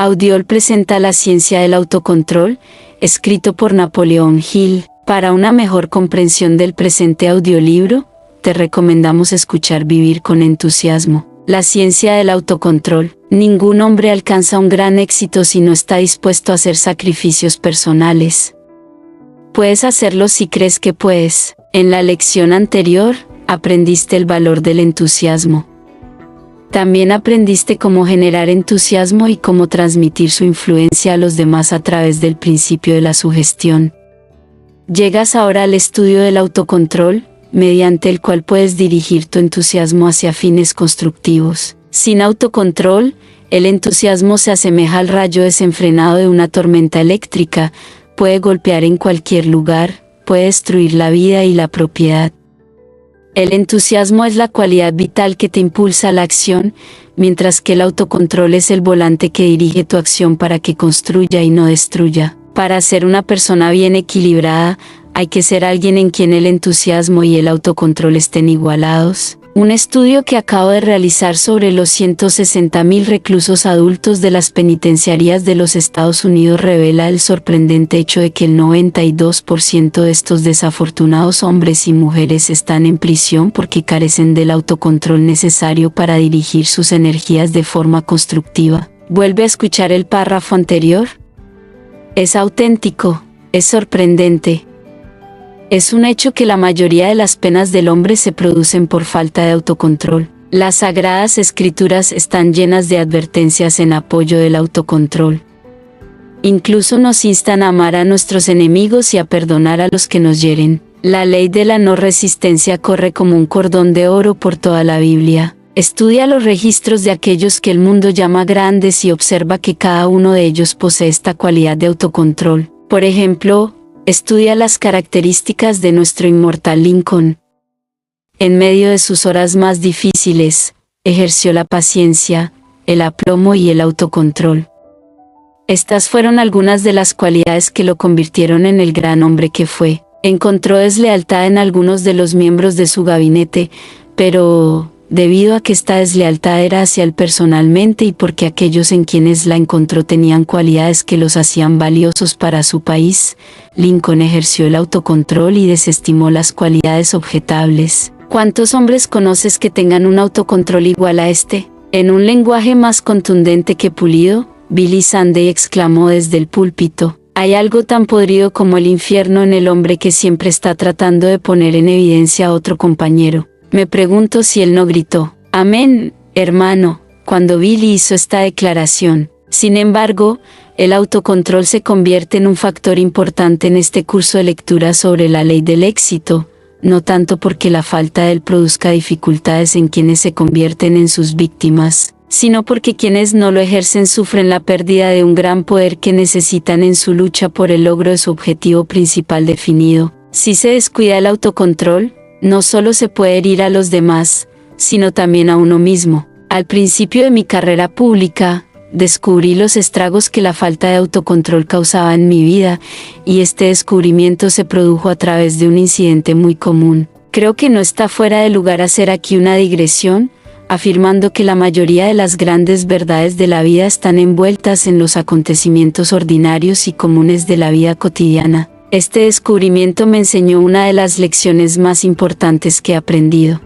Audiol presenta La ciencia del autocontrol, escrito por Napoleón Hill. Para una mejor comprensión del presente audiolibro, te recomendamos escuchar Vivir con entusiasmo. La ciencia del autocontrol. Ningún hombre alcanza un gran éxito si no está dispuesto a hacer sacrificios personales. Puedes hacerlo si crees que puedes. En la lección anterior, aprendiste el valor del entusiasmo. También aprendiste cómo generar entusiasmo y cómo transmitir su influencia a los demás a través del principio de la sugestión. Llegas ahora al estudio del autocontrol, mediante el cual puedes dirigir tu entusiasmo hacia fines constructivos. Sin autocontrol, el entusiasmo se asemeja al rayo desenfrenado de una tormenta eléctrica, puede golpear en cualquier lugar, puede destruir la vida y la propiedad. El entusiasmo es la cualidad vital que te impulsa a la acción, mientras que el autocontrol es el volante que dirige tu acción para que construya y no destruya. Para ser una persona bien equilibrada, hay que ser alguien en quien el entusiasmo y el autocontrol estén igualados. Un estudio que acabo de realizar sobre los 160.000 reclusos adultos de las penitenciarías de los Estados Unidos revela el sorprendente hecho de que el 92% de estos desafortunados hombres y mujeres están en prisión porque carecen del autocontrol necesario para dirigir sus energías de forma constructiva. Vuelve a escuchar el párrafo anterior. Es auténtico, es sorprendente. Es un hecho que la mayoría de las penas del hombre se producen por falta de autocontrol. Las Sagradas Escrituras están llenas de advertencias en apoyo del autocontrol. Incluso nos instan a amar a nuestros enemigos y a perdonar a los que nos hieren. La ley de la no resistencia corre como un cordón de oro por toda la Biblia. Estudia los registros de aquellos que el mundo llama grandes y observa que cada uno de ellos posee esta cualidad de autocontrol. Por ejemplo, estudia las características de nuestro inmortal Lincoln. En medio de sus horas más difíciles, ejerció la paciencia, el aplomo y el autocontrol. Estas fueron algunas de las cualidades que lo convirtieron en el gran hombre que fue. Encontró deslealtad en algunos de los miembros de su gabinete, pero debido a que esta deslealtad era hacia él personalmente y porque aquellos en quienes la encontró tenían cualidades que los hacían valiosos para su país, Lincoln ejerció el autocontrol y desestimó las cualidades objetables. ¿Cuántos hombres conoces que tengan un autocontrol igual a este? En un lenguaje más contundente que pulido, Billy Sunday exclamó desde el púlpito: hay algo tan podrido como el infierno en el hombre que siempre está tratando de poner en evidencia a otro compañero. Me pregunto si él no gritó: amén, hermano, cuando Billy hizo esta declaración. Sin embargo, el autocontrol se convierte en un factor importante en este curso de lectura sobre la ley del éxito, no tanto porque la falta de él produzca dificultades en quienes se convierten en sus víctimas, sino porque quienes no lo ejercen sufren la pérdida de un gran poder que necesitan en su lucha por el logro de su objetivo principal definido. Si se descuida el autocontrol, no solo se puede herir a los demás, sino también a uno mismo. Al principio de mi carrera pública, descubrí los estragos que la falta de autocontrol causaba en mi vida, y este descubrimiento se produjo a través de un incidente muy común. Creo que no está fuera de lugar hacer aquí una digresión, afirmando que la mayoría de las grandes verdades de la vida están envueltas en los acontecimientos ordinarios y comunes de la vida cotidiana. Este descubrimiento me enseñó una de las lecciones más importantes que he aprendido.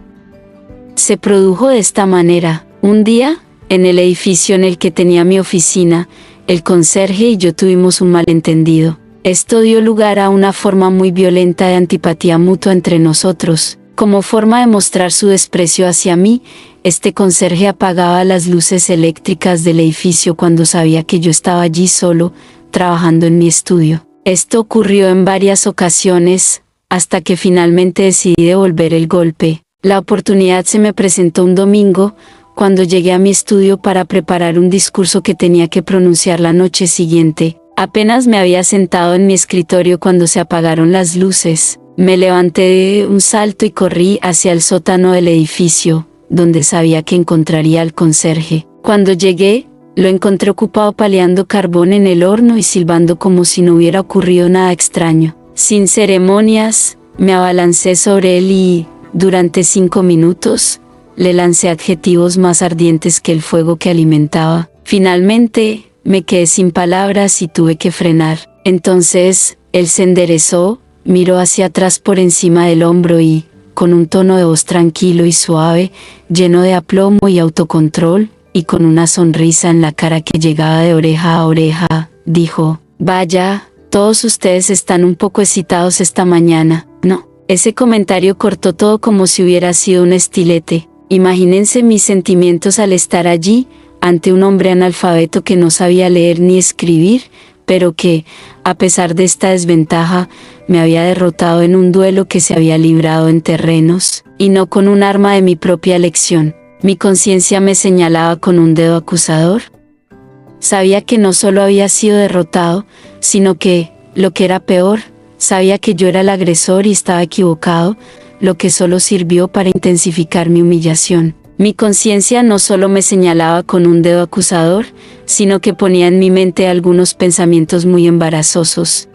Se produjo de esta manera. Un día, en el edificio en el que tenía mi oficina, el conserje y yo tuvimos un malentendido. Esto dio lugar a una forma muy violenta de antipatía mutua entre nosotros. Como forma de mostrar su desprecio hacia mí, este conserje apagaba las luces eléctricas del edificio cuando sabía que yo estaba allí solo, trabajando en mi estudio. Esto ocurrió en varias ocasiones, hasta que finalmente decidí devolver el golpe. La oportunidad se me presentó un domingo, cuando llegué a mi estudio para preparar un discurso que tenía que pronunciar la noche siguiente. Apenas me había sentado en mi escritorio cuando se apagaron las luces. Me levanté de un salto y corrí hacia el sótano del edificio, donde sabía que encontraría al conserje. Cuando llegué, lo encontré ocupado paleando carbón en el horno y silbando como si no hubiera ocurrido nada extraño. Sin ceremonias, me abalancé sobre él y, durante 5 minutos, le lancé adjetivos más ardientes que el fuego que alimentaba. Finalmente, me quedé sin palabras y tuve que frenar. Entonces, él se enderezó, miró hacia atrás por encima del hombro y, con un tono de voz tranquilo y suave, lleno de aplomo y autocontrol, y con una sonrisa en la cara que llegaba de oreja a oreja, dijo: «Vaya, todos ustedes están un poco excitados esta mañana, ¿no?». Ese comentario cortó todo como si hubiera sido un estilete. Imagínense mis sentimientos al estar allí, ante un hombre analfabeto que no sabía leer ni escribir, pero que, a pesar de esta desventaja, me había derrotado en un duelo que se había librado en terrenos, y no con un arma de mi propia elección. Mi conciencia me señalaba con un dedo acusador. Sabía que no solo había sido derrotado, sino que, lo que era peor, sabía que yo era el agresor y estaba equivocado, lo que solo sirvió para intensificar mi humillación. Mi conciencia no solo me señalaba con un dedo acusador, sino que ponía en mi mente algunos pensamientos muy embarazosos.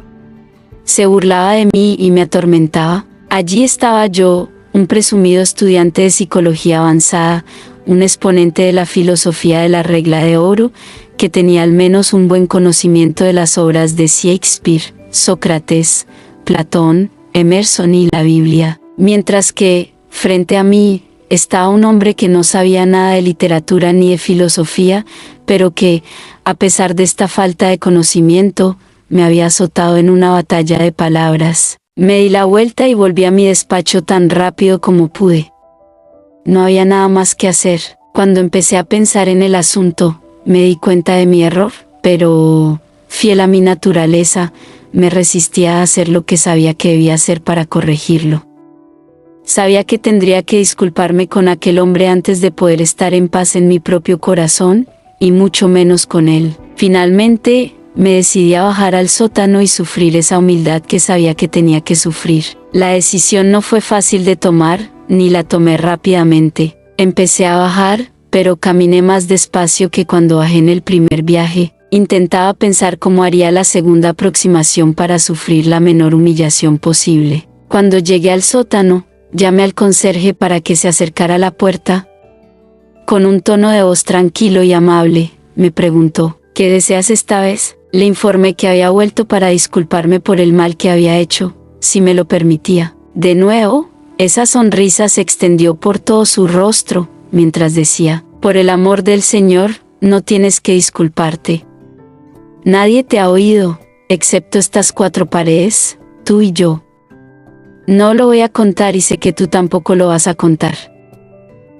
Se burlaba de mí y me atormentaba. Allí estaba yo, un presumido estudiante de psicología avanzada, un exponente de la filosofía de la regla de oro, que tenía al menos un buen conocimiento de las obras de Shakespeare, Sócrates, Platón, Emerson y la Biblia, mientras que, frente a mí, estaba un hombre que no sabía nada de literatura ni de filosofía, pero que, a pesar de esta falta de conocimiento, me había azotado en una batalla de palabras. Me di la vuelta y volví a mi despacho tan rápido como pude. No había nada más que hacer. Cuando empecé a pensar en el asunto, me di cuenta de mi error, pero, fiel a mi naturaleza, me resistía a hacer lo que sabía que debía hacer para corregirlo. Sabía que tendría que disculparme con aquel hombre antes de poder estar en paz en mi propio corazón, y mucho menos con él. Finalmente, me decidí a bajar al sótano y sufrir esa humildad que sabía que tenía que sufrir. La decisión no fue fácil de tomar, ni la tomé rápidamente. Empecé a bajar, pero caminé más despacio que cuando bajé en el primer viaje. Intentaba pensar cómo haría la segunda aproximación para sufrir la menor humillación posible. Cuando llegué al sótano, llamé al conserje para que se acercara a la puerta. Con un tono de voz tranquilo y amable, me preguntó: «¿Qué deseas esta vez?». Le informé que había vuelto para disculparme por el mal que había hecho, si me lo permitía. De nuevo, esa sonrisa se extendió por todo su rostro, mientras decía: «Por el amor del Señor, no tienes que disculparte. Nadie te ha oído, excepto estas 4 paredes, tú y yo. No lo voy a contar y sé que tú tampoco lo vas a contar.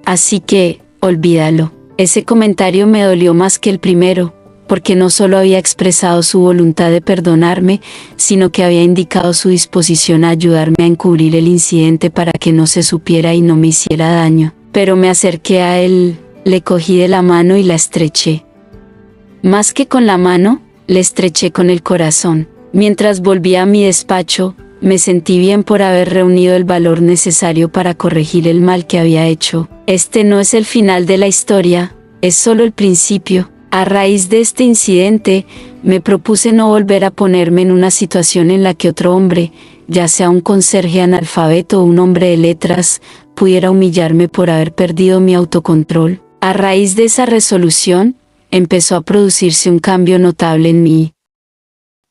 Así que, olvídalo». Ese comentario me dolió más que el primero, porque no solo había expresado su voluntad de perdonarme, sino que había indicado su disposición a ayudarme a encubrir el incidente para que no se supiera y no me hiciera daño. Pero me acerqué a él, le cogí de la mano y la estreché. Más que con la mano, le estreché con el corazón. Mientras volvía a mi despacho, me sentí bien por haber reunido el valor necesario para corregir el mal que había hecho. Este no es el final de la historia, es solo el principio. A raíz de este incidente, me propuse no volver a ponerme en una situación en la que otro hombre, ya sea un conserje analfabeto o un hombre de letras, pudiera humillarme por haber perdido mi autocontrol. A raíz de esa resolución, empezó a producirse un cambio notable en mí.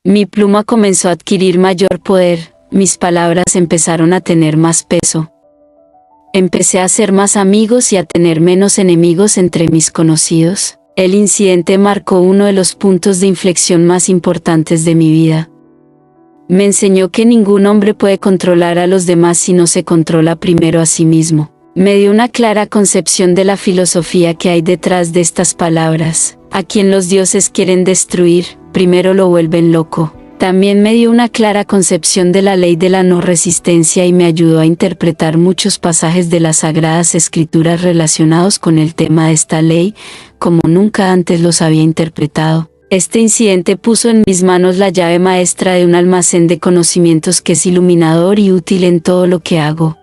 Mi pluma comenzó a adquirir mayor poder, mis palabras empezaron a tener más peso. Empecé a hacer más amigos y a tener menos enemigos entre mis conocidos. El incidente marcó uno de los puntos de inflexión más importantes de mi vida. Me enseñó que ningún hombre puede controlar a los demás si no se controla primero a sí mismo. Me dio una clara concepción de la filosofía que hay detrás de estas palabras. A quien los dioses quieren destruir, primero lo vuelven loco. También me dio una clara concepción de la ley de la no resistencia y me ayudó a interpretar muchos pasajes de las Sagradas Escrituras relacionados con el tema de esta ley, como nunca antes los había interpretado. Este incidente puso en mis manos la llave maestra de un almacén de conocimientos que es iluminador y útil en todo lo que hago.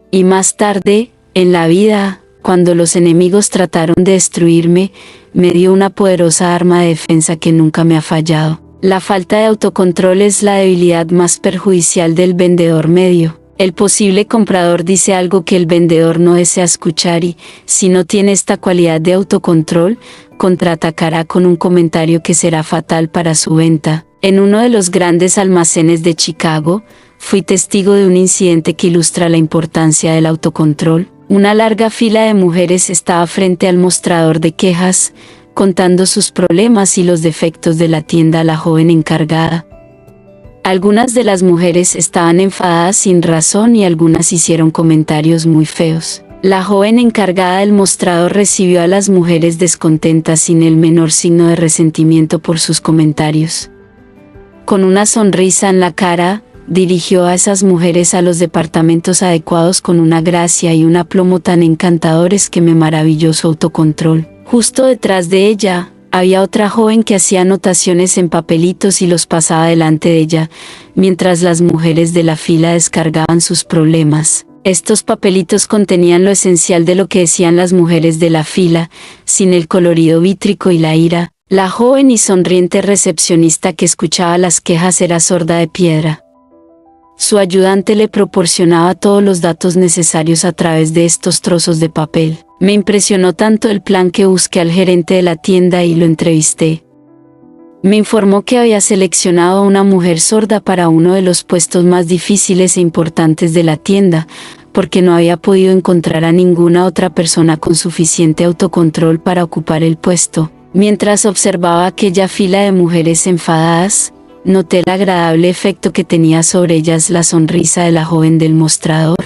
Y más tarde, en la vida, cuando los enemigos trataron de destruirme, me dio una poderosa arma de defensa que nunca me ha fallado. La falta de autocontrol es la debilidad más perjudicial del vendedor medio. El posible comprador dice algo que el vendedor no desea escuchar y, si no tiene esta cualidad de autocontrol, contraatacará con un comentario que será fatal para su venta. En uno de los grandes almacenes de Chicago, fui testigo de un incidente que ilustra la importancia del autocontrol. Una larga fila de mujeres estaba frente al mostrador de quejas, contando sus problemas y los defectos de la tienda a la joven encargada. Algunas de las mujeres estaban enfadadas sin razón y algunas hicieron comentarios muy feos. La joven encargada del mostrador recibió a las mujeres descontentas sin el menor signo de resentimiento por sus comentarios. Con una sonrisa en la cara, dirigió a esas mujeres a los departamentos adecuados con una gracia y un aplomo tan encantadores que me maravilló su autocontrol. Justo detrás de ella, había otra joven que hacía anotaciones en papelitos y los pasaba delante de ella, mientras las mujeres de la fila descargaban sus problemas. Estos papelitos contenían lo esencial de lo que decían las mujeres de la fila, sin el colorido vítrico y la ira. La joven y sonriente recepcionista que escuchaba las quejas era sorda de piedra. Su ayudante le proporcionaba todos los datos necesarios a través de estos trozos de papel. Me impresionó tanto el plan que busqué al gerente de la tienda y lo entrevisté. Me informó que había seleccionado a una mujer sorda para uno de los puestos más difíciles e importantes de la tienda, porque no había podido encontrar a ninguna otra persona con suficiente autocontrol para ocupar el puesto. Mientras observaba aquella fila de mujeres enfadadas, noté el agradable efecto que tenía sobre ellas la sonrisa de la joven del mostrador.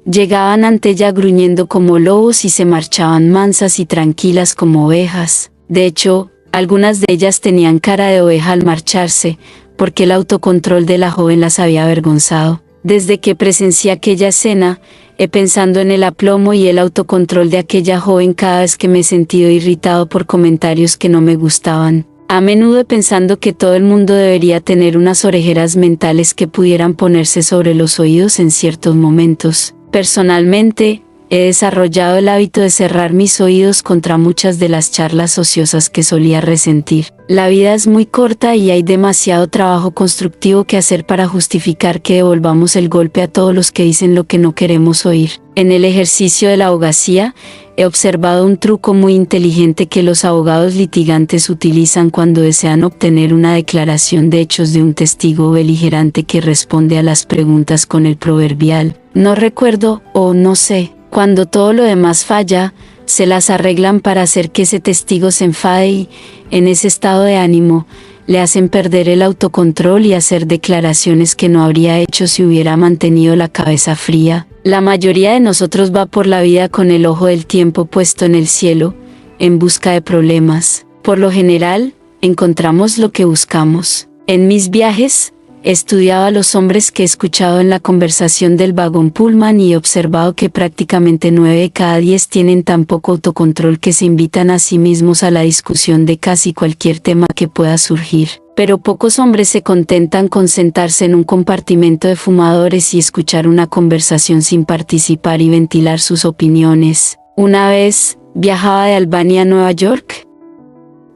Llegaban ante ella gruñendo como lobos y se marchaban mansas y tranquilas como ovejas. De hecho, algunas de ellas tenían cara de oveja al marcharse, porque el autocontrol de la joven las había avergonzado. Desde que presencié aquella escena, he pensado en el aplomo y el autocontrol de aquella joven cada vez que me he sentido irritado por comentarios que no me gustaban. A menudo he pensado que todo el mundo debería tener unas orejeras mentales que pudieran ponerse sobre los oídos en ciertos momentos. Personalmente, he desarrollado el hábito de cerrar mis oídos contra muchas de las charlas ociosas que solía resentir. La vida es muy corta y hay demasiado trabajo constructivo que hacer para justificar que devolvamos el golpe a todos los que dicen lo que no queremos oír. En el ejercicio de la abogacía, he observado un truco muy inteligente que los abogados litigantes utilizan cuando desean obtener una declaración de hechos de un testigo beligerante que responde a las preguntas con el proverbial "no recuerdo" o "no sé". Cuando todo lo demás falla, se las arreglan para hacer que ese testigo se enfade y, en ese estado de ánimo, le hacen perder el autocontrol y hacer declaraciones que no habría hecho si hubiera mantenido la cabeza fría. La mayoría de nosotros va por la vida con el ojo del tiempo puesto en el cielo, en busca de problemas. Por lo general, encontramos lo que buscamos. En mis viajes, he estudiado a los hombres que he escuchado en la conversación del vagón Pullman y he observado que prácticamente 9 de cada 10 tienen tan poco autocontrol que se invitan a sí mismos a la discusión de casi cualquier tema que pueda surgir. Pero pocos hombres se contentan con sentarse en un compartimento de fumadores y escuchar una conversación sin participar y ventilar sus opiniones. Una vez, viajaba de Albany a Nueva York.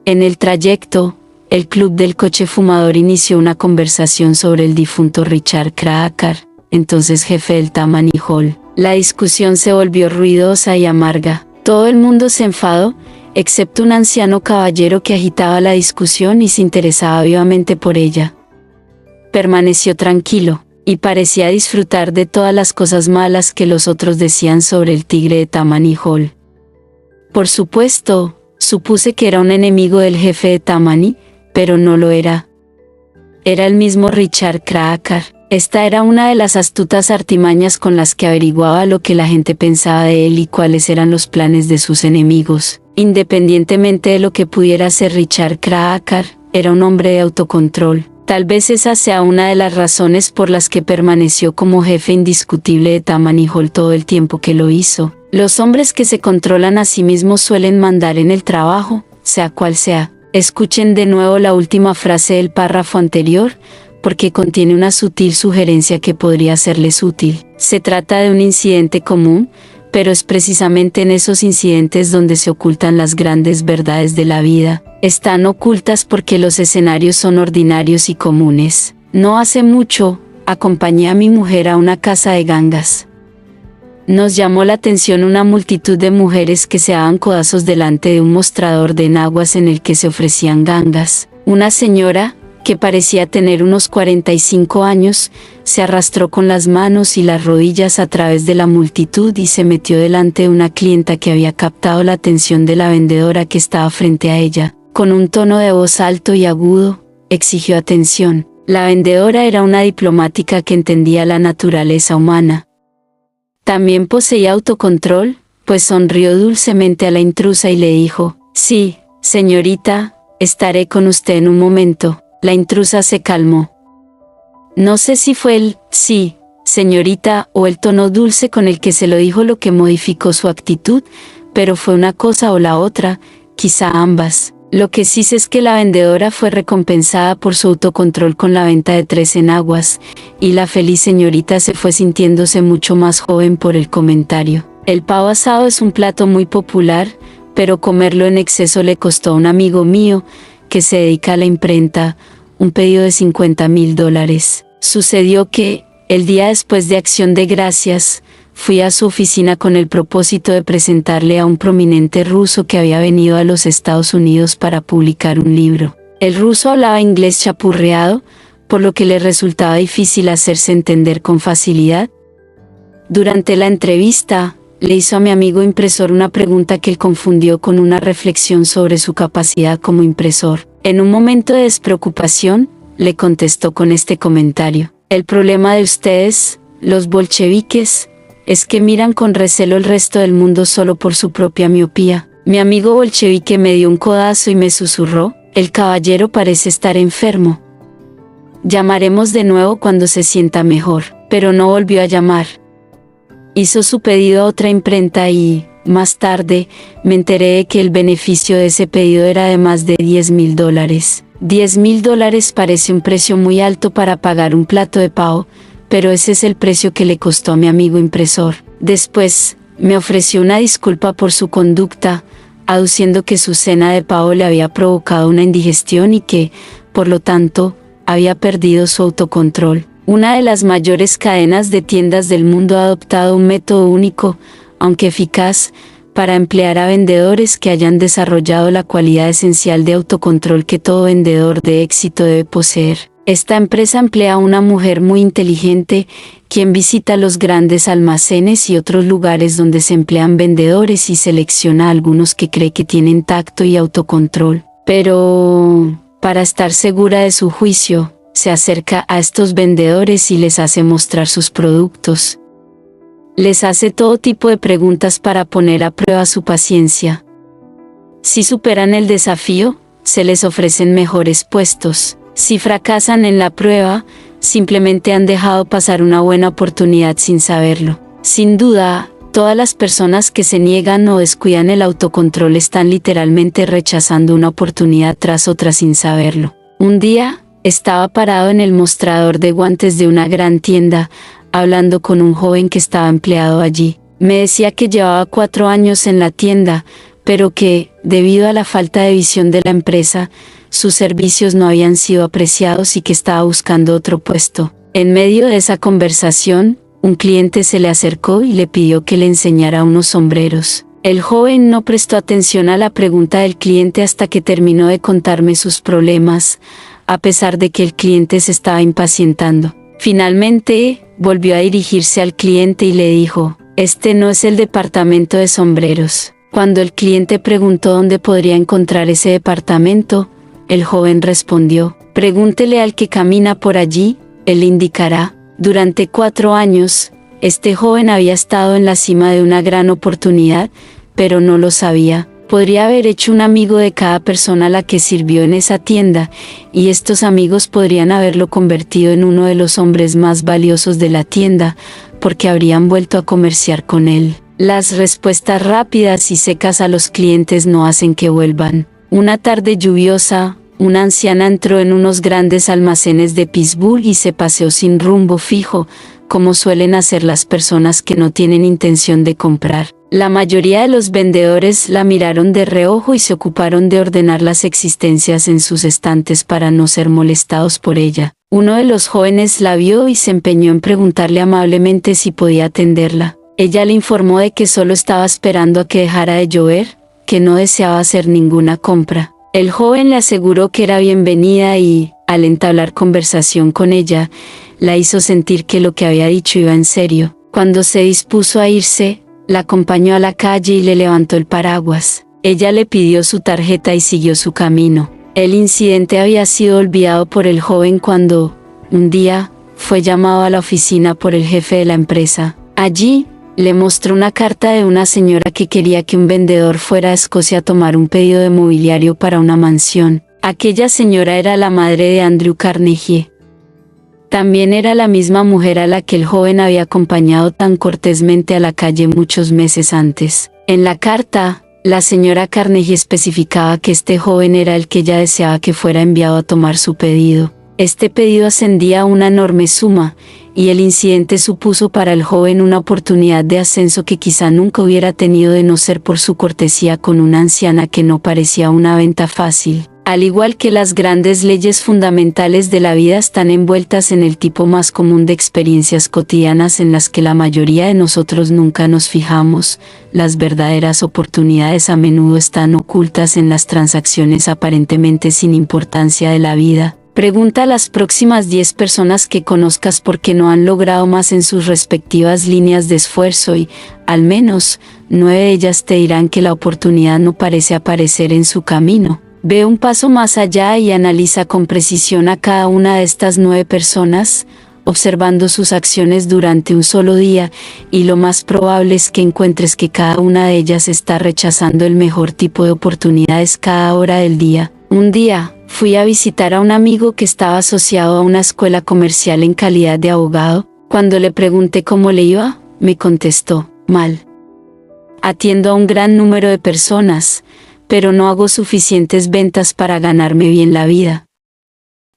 En el trayecto, el club del coche fumador inició una conversación sobre el difunto Richard Kraacker, entonces jefe del Tammany Hall. La discusión se volvió ruidosa y amarga. Todo el mundo se enfadó, excepto un anciano caballero que agitaba la discusión y se interesaba vivamente por ella. Permaneció tranquilo, y parecía disfrutar de todas las cosas malas que los otros decían sobre el tigre de Tammany Hall. Por supuesto, supuse que era un enemigo del jefe de Tammany, pero no lo era. Era el mismo Richard Kraacker. Esta era una de las astutas artimañas con las que averiguaba lo que la gente pensaba de él y cuáles eran los planes de sus enemigos. Independientemente de lo que pudiera hacer Richard Kraacker, era un hombre de autocontrol. Tal vez esa sea una de las razones por las que permaneció como jefe indiscutible de Tammany Hall todo el tiempo que lo hizo. Los hombres que se controlan a sí mismos suelen mandar en el trabajo, sea cual sea. Escuchen de nuevo la última frase del párrafo anterior, porque contiene una sutil sugerencia que podría serles útil. Se trata de un incidente común, pero es precisamente en esos incidentes donde se ocultan las grandes verdades de la vida. Están ocultas porque los escenarios son ordinarios y comunes. No hace mucho, acompañé a mi mujer a una casa de gangas. Nos llamó la atención una multitud de mujeres que se daban codazos delante de un mostrador de enaguas en el que se ofrecían gangas. Una señora, que parecía tener unos 45 años, se arrastró con las manos y las rodillas a través de la multitud y se metió delante de una clienta que había captado la atención de la vendedora que estaba frente a ella. Con un tono de voz alto y agudo, exigió atención. La vendedora era una diplomática que entendía la naturaleza humana. También poseía autocontrol, pues sonrió dulcemente a la intrusa y le dijo: «Sí, señorita, estaré con usted en un momento». La intrusa se calmó. No sé si fue el «sí, señorita» o el tono dulce con el que se lo dijo lo que modificó su actitud, pero fue una cosa o la otra, quizá ambas. Lo que sí sé es que la vendedora fue recompensada por su autocontrol con la venta de 3 enaguas, y la feliz señorita se fue sintiéndose mucho más joven por el comentario. El pavo asado es un plato muy popular, pero comerlo en exceso le costó a un amigo mío, que se dedica a la imprenta, un pedido de $50,000. Sucedió que, el día después de Acción de Gracias, fui a su oficina con el propósito de presentarle a un prominente ruso que había venido a los Estados Unidos para publicar un libro. El ruso hablaba inglés chapurreado, por lo que le resultaba difícil hacerse entender con facilidad. Durante la entrevista, le hizo a mi amigo impresor una pregunta que él confundió con una reflexión sobre su capacidad como impresor. En un momento de despreocupación, le contestó con este comentario: «El problema de ustedes, los bolcheviques, es que miran con recelo el resto del mundo solo por su propia miopía». Mi amigo bolchevique me dio un codazo y me susurró: «El caballero parece estar enfermo. Llamaremos de nuevo cuando se sienta mejor». Pero no volvió a llamar. Hizo su pedido a otra imprenta y, más tarde, me enteré de que el beneficio de ese pedido era de más de $10,000. $10,000 parece un precio muy alto para pagar un plato de pavo, pero ese es el precio que le costó a mi amigo impresor. Después, me ofreció una disculpa por su conducta, aduciendo que su cena de pavo le había provocado una indigestión y que, por lo tanto, había perdido su autocontrol. Una de las mayores cadenas de tiendas del mundo ha adoptado un método único, aunque eficaz, para emplear a vendedores que hayan desarrollado la cualidad esencial de autocontrol que todo vendedor de éxito debe poseer. Esta empresa emplea a una mujer muy inteligente, quien visita los grandes almacenes y otros lugares donde se emplean vendedores y selecciona a algunos que cree que tienen tacto y autocontrol. Pero, para estar segura de su juicio, se acerca a estos vendedores y les hace mostrar sus productos. Les hace todo tipo de preguntas para poner a prueba su paciencia. Si superan el desafío, se les ofrecen mejores puestos. Si fracasan en la prueba, simplemente han dejado pasar una buena oportunidad sin saberlo. Sin duda, todas las personas que se niegan o descuidan el autocontrol están literalmente rechazando una oportunidad tras otra sin saberlo. Un día, estaba parado en el mostrador de guantes de una gran tienda, hablando con un joven que estaba empleado allí. Me decía que llevaba 4 años en la tienda, pero que, debido a la falta de visión de la empresa, sus servicios no habían sido apreciados y que estaba buscando otro puesto. En medio de esa conversación, un cliente se le acercó y le pidió que le enseñara unos sombreros. El joven no prestó atención a la pregunta del cliente hasta que terminó de contarme sus problemas, a pesar de que el cliente se estaba impacientando. Finalmente, volvió a dirigirse al cliente y le dijo: «Este no es el departamento de sombreros». Cuando el cliente preguntó dónde podría encontrar ese departamento, el joven respondió: «Pregúntele al que camina por allí, él le indicará». Durante 4 años, este joven había estado en la cima de una gran oportunidad, pero no lo sabía. Podría haber hecho un amigo de cada persona a la que sirvió en esa tienda, y estos amigos podrían haberlo convertido en uno de los hombres más valiosos de la tienda, porque habrían vuelto a comerciar con él. Las respuestas rápidas y secas a los clientes no hacen que vuelvan. Una tarde lluviosa, una anciana entró en unos grandes almacenes de Pittsburgh y se paseó sin rumbo fijo, como suelen hacer las personas que no tienen intención de comprar. La mayoría de los vendedores la miraron de reojo y se ocuparon de ordenar las existencias en sus estantes para no ser molestados por ella. Uno de los jóvenes la vio y se empeñó en preguntarle amablemente si podía atenderla. Ella le informó de que solo estaba esperando a que dejara de llover, que no deseaba hacer ninguna compra. El joven le aseguró que era bienvenida y, al entablar conversación con ella, la hizo sentir que lo que había dicho iba en serio. Cuando se dispuso a irse, la acompañó a la calle y le levantó el paraguas. Ella le pidió su tarjeta y siguió su camino. El incidente había sido olvidado por el joven cuando, un día, fue llamado a la oficina por el jefe de la empresa. Allí, le mostró una carta de una señora que quería que un vendedor fuera a Escocia a tomar un pedido de mobiliario para una mansión. Aquella señora era la madre de Andrew Carnegie. También era la misma mujer a la que el joven había acompañado tan cortésmente a la calle muchos meses antes. En la carta, la señora Carnegie especificaba que este joven era el que ella deseaba que fuera enviado a tomar su pedido. Este pedido ascendía a una enorme suma, y el incidente supuso para el joven una oportunidad de ascenso que quizá nunca hubiera tenido de no ser por su cortesía con una anciana que no parecía una venta fácil. Al igual que las grandes leyes fundamentales de la vida están envueltas en el tipo más común de experiencias cotidianas en las que la mayoría de nosotros nunca nos fijamos, las verdaderas oportunidades a menudo están ocultas en las transacciones aparentemente sin importancia de la vida. Pregunta a las próximas 10 personas que conozcas por qué no han logrado más en sus respectivas líneas de esfuerzo y, al menos, 9 de ellas te dirán que la oportunidad no parece aparecer en su camino. Ve un paso más allá y analiza con precisión a cada una de estas 9 personas, observando sus acciones durante un solo día, y lo más probable es que encuentres que cada una de ellas está rechazando el mejor tipo de oportunidades cada hora del día. Un día, fui a visitar a un amigo que estaba asociado a una escuela comercial en calidad de abogado. Cuando le pregunté cómo le iba, me contestó, mal. Atiendo a un gran número de personas, pero no hago suficientes ventas para ganarme bien la vida.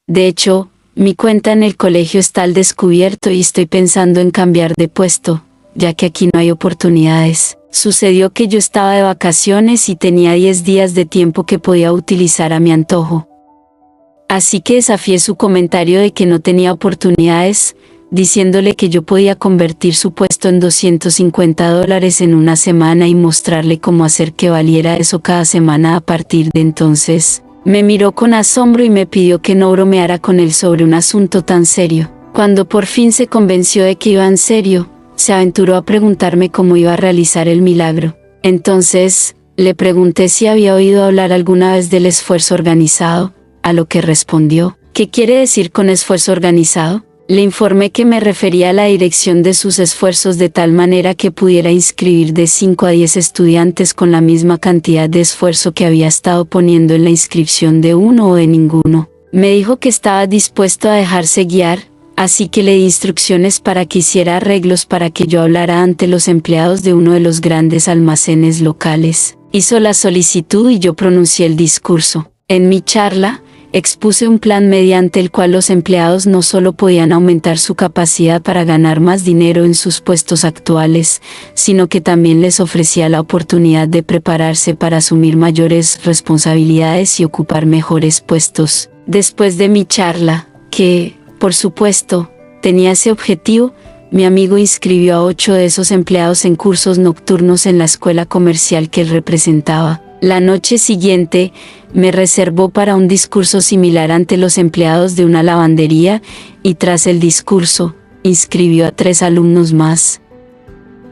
De hecho, mi cuenta en el colegio está al descubierto y estoy pensando en cambiar de puesto, ya que aquí no hay oportunidades. Sucedió que yo estaba de vacaciones y tenía 10 días de tiempo que podía utilizar a mi antojo. Así que desafié su comentario de que no tenía oportunidades, diciéndole que yo podía convertir su puesto en $250 en una semana y mostrarle cómo hacer que valiera eso cada semana a partir de entonces. Me miró con asombro y me pidió que no bromeara con él sobre un asunto tan serio. Cuando por fin se convenció de que iba en serio, se aventuró a preguntarme cómo iba a realizar el milagro. Entonces, le pregunté si había oído hablar alguna vez del esfuerzo organizado, a lo que respondió, ¿qué quiere decir con esfuerzo organizado? Le informé que me refería a la dirección de sus esfuerzos de tal manera que pudiera inscribir de 5 a 10 estudiantes con la misma cantidad de esfuerzo que había estado poniendo en la inscripción de uno o de ninguno. Me dijo que estaba dispuesto a dejarse guiar, así que le di instrucciones para que hiciera arreglos para que yo hablara ante los empleados de uno de los grandes almacenes locales. Hizo la solicitud y yo pronuncié el discurso. En mi charla, expuse un plan mediante el cual los empleados no solo podían aumentar su capacidad para ganar más dinero en sus puestos actuales, sino que también les ofrecía la oportunidad de prepararse para asumir mayores responsabilidades y ocupar mejores puestos. Después de mi charla, que, por supuesto, tenía ese objetivo, mi amigo inscribió a 8 de esos empleados en cursos nocturnos en la escuela comercial que él representaba. La noche siguiente, me reservó para un discurso similar ante los empleados de una lavandería, y tras el discurso, inscribió a 3 alumnos más.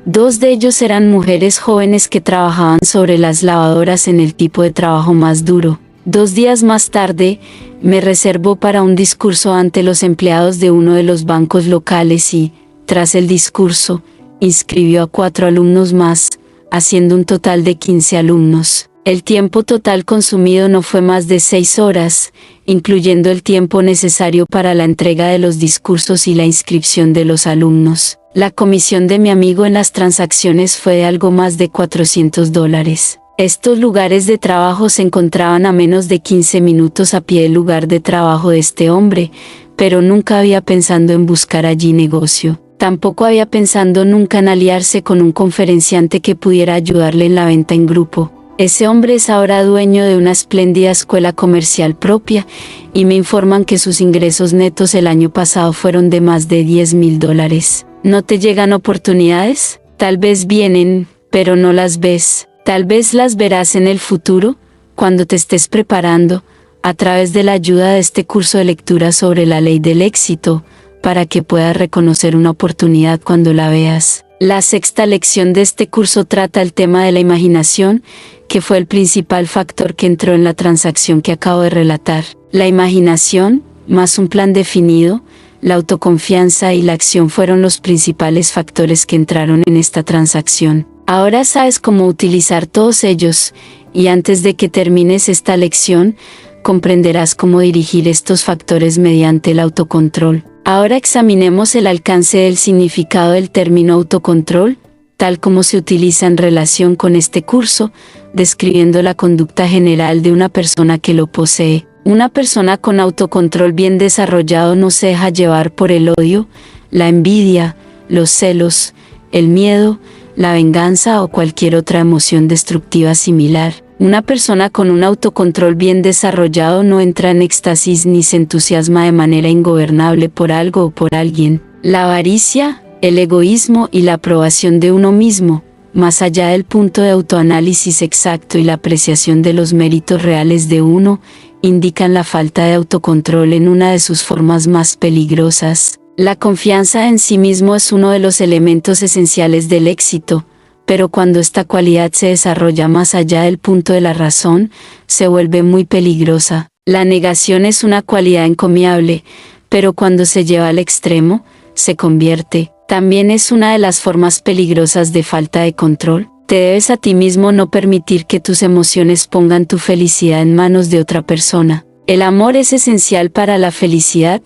2 de ellos eran mujeres jóvenes que trabajaban sobre las lavadoras en el tipo de trabajo más duro. 2 días más tarde, me reservó para un discurso ante los empleados de uno de los bancos locales y, tras el discurso, inscribió a 4 alumnos más, haciendo un total de 15 alumnos. El tiempo total consumido no fue más de 6 horas, incluyendo el tiempo necesario para la entrega de los discursos y la inscripción de los alumnos. La comisión de mi amigo en las transacciones fue de algo más de $400. Estos lugares de trabajo se encontraban a menos de 15 minutos a pie del lugar de trabajo de este hombre, pero nunca había pensado en buscar allí negocio. Tampoco había pensado nunca en aliarse con un conferenciante que pudiera ayudarle en la venta en grupo. Ese hombre es ahora dueño de una espléndida escuela comercial propia, y me informan que sus ingresos netos el año pasado fueron de más de $10,000. ¿No te llegan oportunidades? Tal vez vienen, pero no las ves. Tal vez las verás en el futuro, cuando te estés preparando, a través de la ayuda de este curso de lectura sobre la ley del éxito, para que puedas reconocer una oportunidad cuando la veas. La sexta lección de este curso trata el tema de la imaginación, que fue el principal factor que entró en la transacción que acabo de relatar. La imaginación, más un plan definido, la autoconfianza y la acción fueron los principales factores que entraron en esta transacción. Ahora sabes cómo utilizar todos ellos, y antes de que termines esta lección, comprenderás cómo dirigir estos factores mediante el autocontrol. Ahora examinemos el alcance del significado del término autocontrol, tal como se utiliza en relación con este curso, describiendo la conducta general de una persona que lo posee. Una persona con autocontrol bien desarrollado no se deja llevar por el odio, la envidia, los celos, el miedo, la venganza o cualquier otra emoción destructiva similar. Una persona con un autocontrol bien desarrollado no entra en éxtasis ni se entusiasma de manera ingobernable por algo o por alguien. La avaricia, el egoísmo y la aprobación de uno mismo, más allá del punto de autoanálisis exacto y la apreciación de los méritos reales de uno, indican la falta de autocontrol en una de sus formas más peligrosas. La confianza en sí mismo es uno de los elementos esenciales del éxito, pero cuando esta cualidad se desarrolla más allá del punto de la razón, se vuelve muy peligrosa. La negación es una cualidad encomiable, pero cuando se lleva al extremo, se convierte. También es una de las formas peligrosas de falta de control. Te debes a ti mismo no permitir que tus emociones pongan tu felicidad en manos de otra persona. El amor es esencial para la felicidad,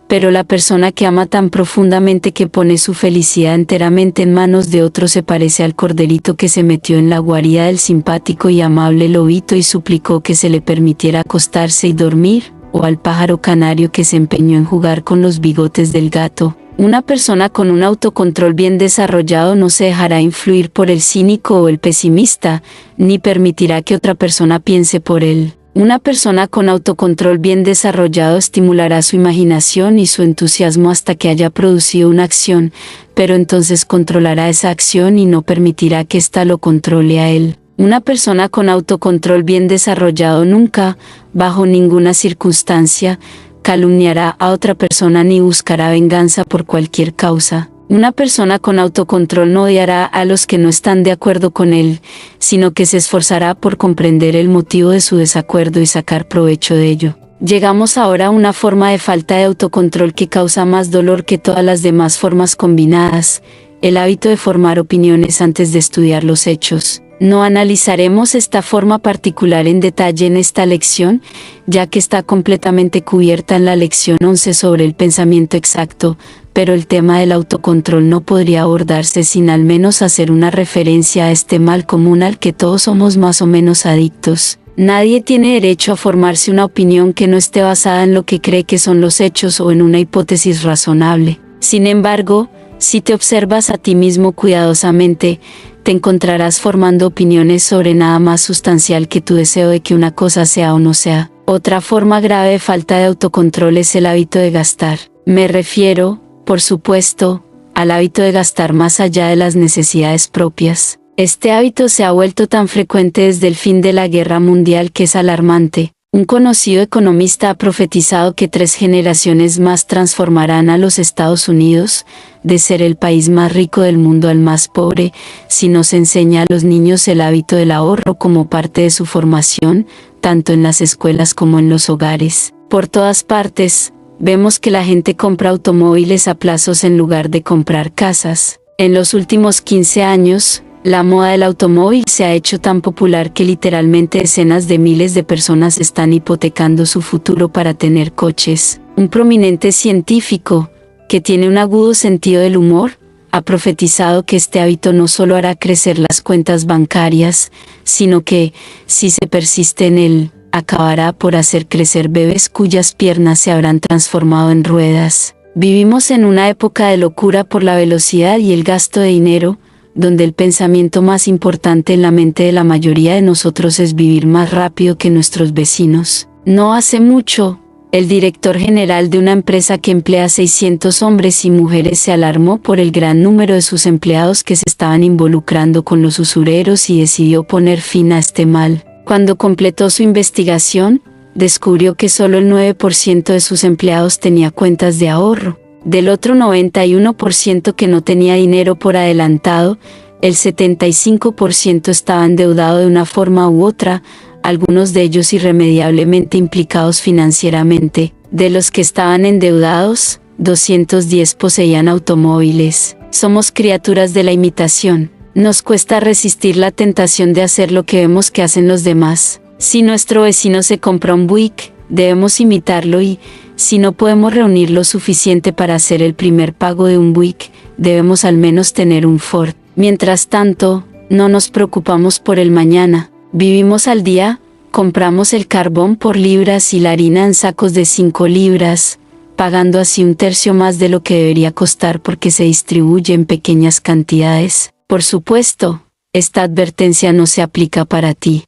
pero la persona que ama tan profundamente que pone su felicidad enteramente en manos de otro se parece al corderito que se metió en la guarida del simpático y amable lobito y suplicó que se le permitiera acostarse y dormir, o al pájaro canario que se empeñó en jugar con los bigotes del gato. Una persona con un autocontrol bien desarrollado no se dejará influir por el cínico o el pesimista, ni permitirá que otra persona piense por él. Una persona con autocontrol bien desarrollado estimulará su imaginación y su entusiasmo hasta que haya producido una acción, pero entonces controlará esa acción y no permitirá que ésta lo controle a él. Una persona con autocontrol bien desarrollado nunca, bajo ninguna circunstancia, calumniará a otra persona ni buscará venganza por cualquier causa. Una persona con autocontrol no odiará a los que no están de acuerdo con él, sino que se esforzará por comprender el motivo de su desacuerdo y sacar provecho de ello. Llegamos ahora a una forma de falta de autocontrol que causa más dolor que todas las demás formas combinadas, el hábito de formar opiniones antes de estudiar los hechos. No analizaremos esta forma particular en detalle en esta lección, ya que está completamente cubierta en la lección 11 sobre el pensamiento exacto, pero el tema del autocontrol no podría abordarse sin al menos hacer una referencia a este mal común al que todos somos más o menos adictos. Nadie tiene derecho a formarse una opinión que no esté basada en lo que cree que son los hechos o en una hipótesis razonable. Sin embargo, si te observas a ti mismo cuidadosamente, te encontrarás formando opiniones sobre nada más sustancial que tu deseo de que una cosa sea o no sea. Otra forma grave de falta de autocontrol es el hábito de gastar. Me refiero, por supuesto, al hábito de gastar más allá de las necesidades propias. Este hábito se ha vuelto tan frecuente desde el fin de la Guerra Mundial que es alarmante. Un conocido economista ha profetizado que 3 generaciones más transformarán a los Estados Unidos, de ser el país más rico del mundo al más pobre, si no se enseña a los niños el hábito del ahorro como parte de su formación, tanto en las escuelas como en los hogares. Por todas partes, vemos que la gente compra automóviles a plazos en lugar de comprar casas. En los últimos 15 años, la moda del automóvil se ha hecho tan popular que literalmente decenas de miles de personas están hipotecando su futuro para tener coches. Un prominente científico, que tiene un agudo sentido del humor, ha profetizado que este hábito no solo hará crecer las cuentas bancarias, sino que, si se persiste en él, acabará por hacer crecer bebés cuyas piernas se habrán transformado en ruedas. Vivimos en una época de locura por la velocidad y el gasto de dinero, donde el pensamiento más importante en la mente de la mayoría de nosotros es vivir más rápido que nuestros vecinos. No hace mucho, El director general de una empresa que emplea a 600 hombres y mujeres se alarmó por el gran número de sus empleados que se estaban involucrando con los usureros y decidió poner fin a este mal. Cuando completó su investigación, descubrió que solo el 9% de sus empleados tenía cuentas de ahorro. Del otro 91% que no tenía dinero por adelantado, el 75% estaba endeudado de una forma u otra, algunos de ellos irremediablemente implicados financieramente. De los que estaban endeudados, 210 poseían automóviles. Somos criaturas de la imitación. Nos cuesta resistir la tentación de hacer lo que vemos que hacen los demás. Si nuestro vecino se compra un Buick, debemos imitarlo y, si no podemos reunir lo suficiente para hacer el primer pago de un Buick, debemos al menos tener un Ford. Mientras tanto, no nos preocupamos por el mañana. Vivimos al día, compramos el carbón por libras y la harina en sacos de 5 libras, pagando así un tercio más de lo que debería costar porque se distribuye en pequeñas cantidades. Por supuesto, esta advertencia no se aplica para ti.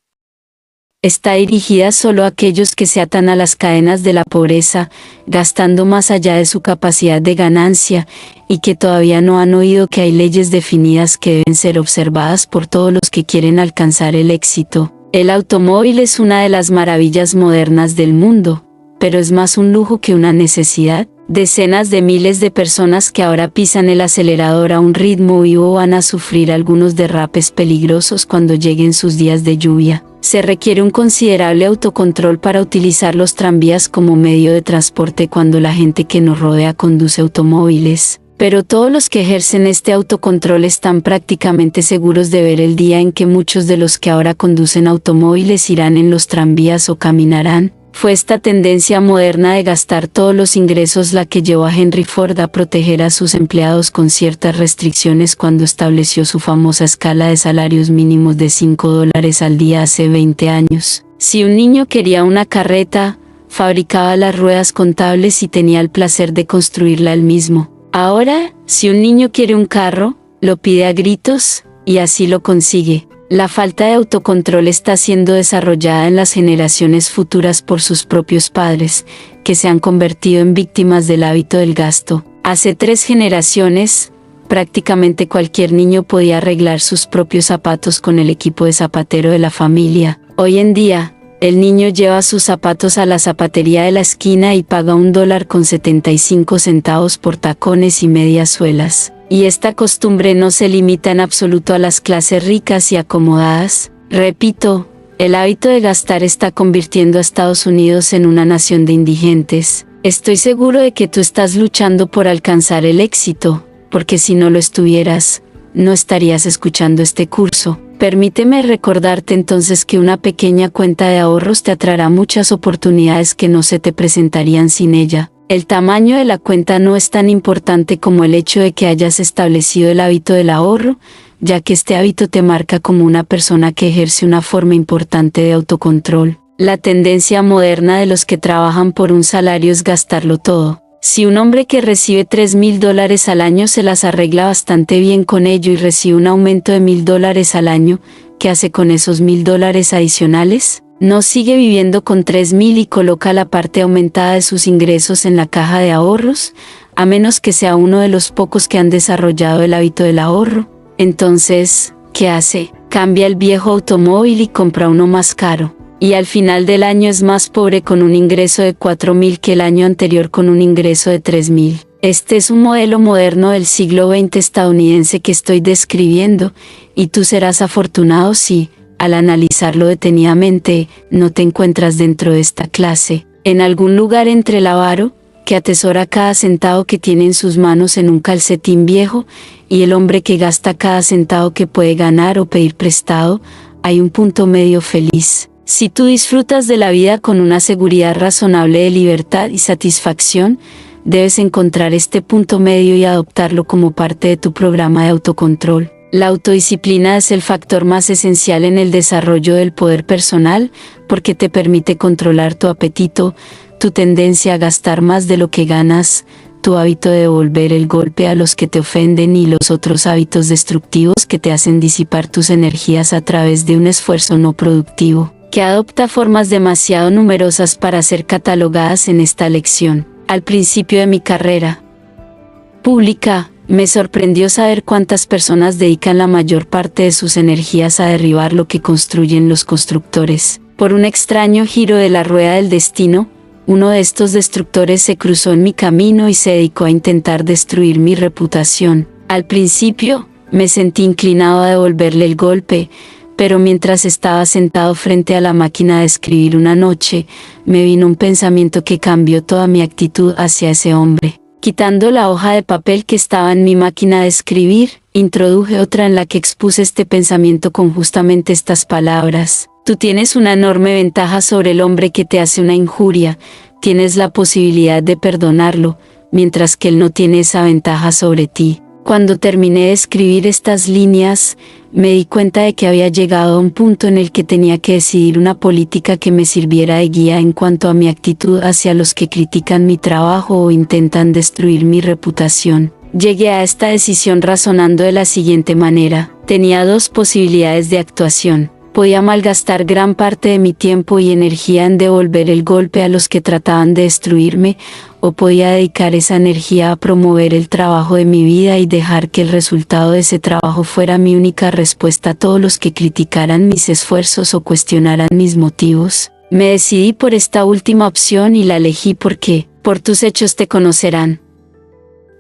Está dirigida solo a aquellos que se atan a las cadenas de la pobreza, gastando más allá de su capacidad de ganancia, y que todavía no han oído que hay leyes definidas que deben ser observadas por todos los que quieren alcanzar el éxito. El automóvil es una de las maravillas modernas del mundo, pero es más un lujo que una necesidad. Decenas de miles de personas que ahora pisan el acelerador a un ritmo vivo van a sufrir algunos derrapes peligrosos cuando lleguen sus días de lluvia. Se requiere un considerable autocontrol para utilizar los tranvías como medio de transporte cuando la gente que nos rodea conduce automóviles. Pero todos los que ejercen este autocontrol están prácticamente seguros de ver el día en que muchos de los que ahora conducen automóviles irán en los tranvías o caminarán. Fue esta tendencia moderna de gastar todos los ingresos la que llevó a Henry Ford a proteger a sus empleados con ciertas restricciones cuando estableció su famosa escala de salarios mínimos de $5 al día hace 20 años. Si un niño quería una carreta, fabricaba las ruedas contables y tenía el placer de construirla él mismo. Ahora, si un niño quiere un carro, lo pide a gritos, y así lo consigue. La falta de autocontrol está siendo desarrollada en las generaciones futuras por sus propios padres, que se han convertido en víctimas del hábito del gasto. Hace 3 generaciones, prácticamente cualquier niño podía arreglar sus propios zapatos con el equipo de zapatero de la familia. Hoy en día, el niño lleva sus zapatos a la zapatería de la esquina y paga $1.75 por tacones y medias suelas. Y esta costumbre no se limita en absoluto a las clases ricas y acomodadas. Repito, el hábito de gastar está convirtiendo a Estados Unidos en una nación de indigentes. Estoy seguro de que tú estás luchando por alcanzar el éxito, porque si no lo estuvieras, no estarías escuchando este curso. Permíteme recordarte entonces que una pequeña cuenta de ahorros te atraerá muchas oportunidades que no se te presentarían sin ella. El tamaño de la cuenta no es tan importante como el hecho de que hayas establecido el hábito del ahorro, ya que este hábito te marca como una persona que ejerce una forma importante de autocontrol. La tendencia moderna de los que trabajan por un salario es gastarlo todo. Si un hombre que recibe $3,000 al año se las arregla bastante bien con ello y recibe un aumento de $1,000 al año, ¿qué hace con esos $1,000 adicionales? No sigue viviendo con 3,000 y coloca la parte aumentada de sus ingresos en la caja de ahorros, a menos que sea uno de los pocos que han desarrollado el hábito del ahorro. Entonces, ¿qué hace? Cambia el viejo automóvil y compra uno más caro. Y al final del año es más pobre con un ingreso de 4,000 que el año anterior con un ingreso de 3,000. Este es un modelo moderno del siglo XX estadounidense que estoy describiendo, y tú serás afortunado si, al analizarlo detenidamente, no te encuentras dentro de esta clase. En algún lugar entre el avaro, que atesora cada centavo que tiene en sus manos en un calcetín viejo, y el hombre que gasta cada centavo que puede ganar o pedir prestado, hay un punto medio feliz. Si tú disfrutas de la vida con una seguridad razonable de libertad y satisfacción, debes encontrar este punto medio y adoptarlo como parte de tu programa de autocontrol. La autodisciplina es el factor más esencial en el desarrollo del poder personal, porque te permite controlar tu apetito, tu tendencia a gastar más de lo que ganas, tu hábito de devolver el golpe a los que te ofenden y los otros hábitos destructivos que te hacen disipar tus energías a través de un esfuerzo no productivo. que adopta formas demasiado numerosas para ser catalogadas en esta lección. Al principio de mi carrera pública, me sorprendió saber cuántas personas dedican la mayor parte de sus energías a derribar lo que construyen los constructores. Por un extraño giro de la rueda del destino, uno de estos destructores se cruzó en mi camino y se dedicó a intentar destruir mi reputación. Al principio, me sentí inclinado a devolverle el golpe, pero mientras estaba sentado frente a la máquina de escribir una noche, me vino un pensamiento que cambió toda mi actitud hacia ese hombre. Quitando la hoja de papel que estaba en mi máquina de escribir, introduje otra en la que expuse este pensamiento con justamente estas palabras. Tú tienes una enorme ventaja sobre el hombre que te hace una injuria, tienes la posibilidad de perdonarlo, mientras que él no tiene esa ventaja sobre ti. Cuando terminé de escribir estas líneas, me di cuenta de que había llegado a un punto en el que tenía que decidir una política que me sirviera de guía en cuanto a mi actitud hacia los que critican mi trabajo o intentan destruir mi reputación. Llegué a esta decisión razonando de la siguiente manera. Tenía dos posibilidades de actuación. Podía malgastar gran parte de mi tiempo y energía en devolver el golpe a los que trataban de destruirme, o podía dedicar esa energía a promover el trabajo de mi vida y dejar que el resultado de ese trabajo fuera mi única respuesta a todos los que criticaran mis esfuerzos o cuestionaran mis motivos. Me decidí por esta última opción y la elegí porque, por tus hechos te conocerán.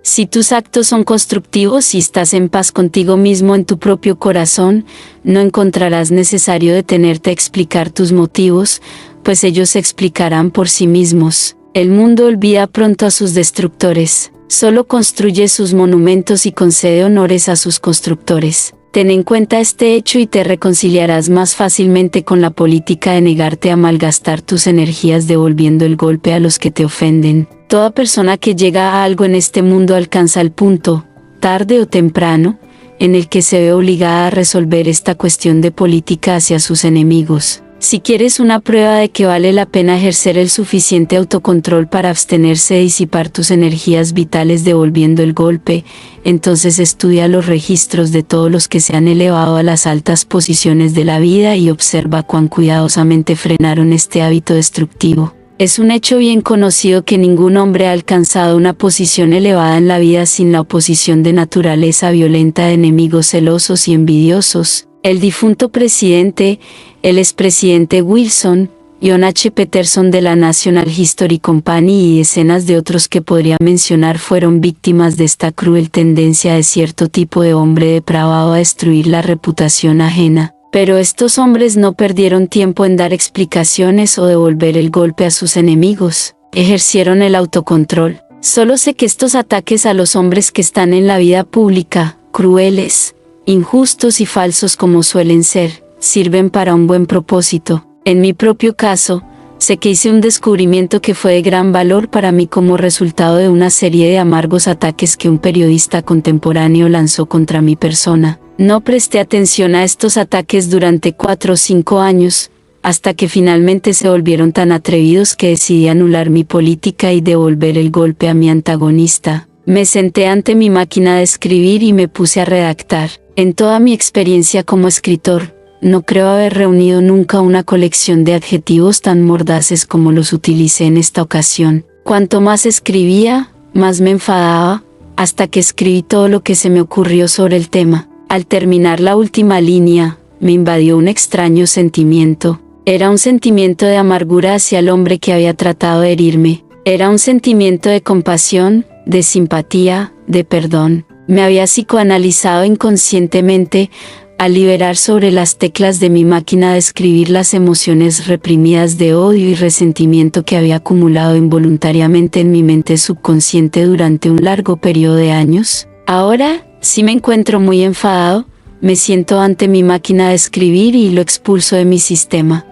Si tus actos son constructivos y estás en paz contigo mismo en tu propio corazón, no encontrarás necesario detenerte a explicar tus motivos, pues ellos se explicarán por sí mismos. El mundo olvida pronto a sus destructores, solo construye sus monumentos y concede honores a sus constructores. Ten en cuenta este hecho y te reconciliarás más fácilmente con la política de negarte a malgastar tus energías devolviendo el golpe a los que te ofenden. Toda persona que llega a algo en este mundo alcanza el punto, tarde o temprano, en el que se ve obligada a resolver esta cuestión de política hacia sus enemigos. Si quieres una prueba de que vale la pena ejercer el suficiente autocontrol para abstenerse de disipar tus energías vitales devolviendo el golpe, entonces estudia los registros de todos los que se han elevado a las altas posiciones de la vida y observa cuán cuidadosamente frenaron este hábito destructivo. Es un hecho bien conocido que ningún hombre ha alcanzado una posición elevada en la vida sin la oposición de naturaleza violenta de enemigos celosos y envidiosos. El difunto presidente, el expresidente Wilson, John H. Peterson de la National History Company y decenas de otros que podría mencionar fueron víctimas de esta cruel tendencia de cierto tipo de hombre depravado a destruir la reputación ajena. Pero estos hombres no perdieron tiempo en dar explicaciones o devolver el golpe a sus enemigos. Ejercieron el autocontrol. Solo sé que estos ataques a los hombres que están en la vida pública, crueles, injustos y falsos como suelen ser, sirven para un buen propósito. En mi propio caso, sé que hice un descubrimiento que fue de gran valor para mí como resultado de una serie de amargos ataques que un periodista contemporáneo lanzó contra mi persona. No presté atención a estos ataques durante 4 o 5 años, hasta que finalmente se volvieron tan atrevidos que decidí anular mi política y devolver el golpe a mi antagonista. Me senté ante mi máquina de escribir y me puse a redactar. En toda mi experiencia como escritor, no creo haber reunido nunca una colección de adjetivos tan mordaces como los utilicé en esta ocasión. Cuanto más escribía, más me enfadaba, hasta que escribí todo lo que se me ocurrió sobre el tema. Al terminar la última línea, me invadió un extraño sentimiento. Era un sentimiento de amargura hacia el hombre que había tratado de herirme. Era un sentimiento de compasión, de simpatía, de perdón. Me había psicoanalizado inconscientemente, al liberar sobre las teclas de mi máquina de escribir las emociones reprimidas de odio y resentimiento que había acumulado involuntariamente en mi mente subconsciente durante un largo periodo de años. Ahora, si me encuentro muy enfadado, me siento ante mi máquina de escribir y lo expulso de mi sistema.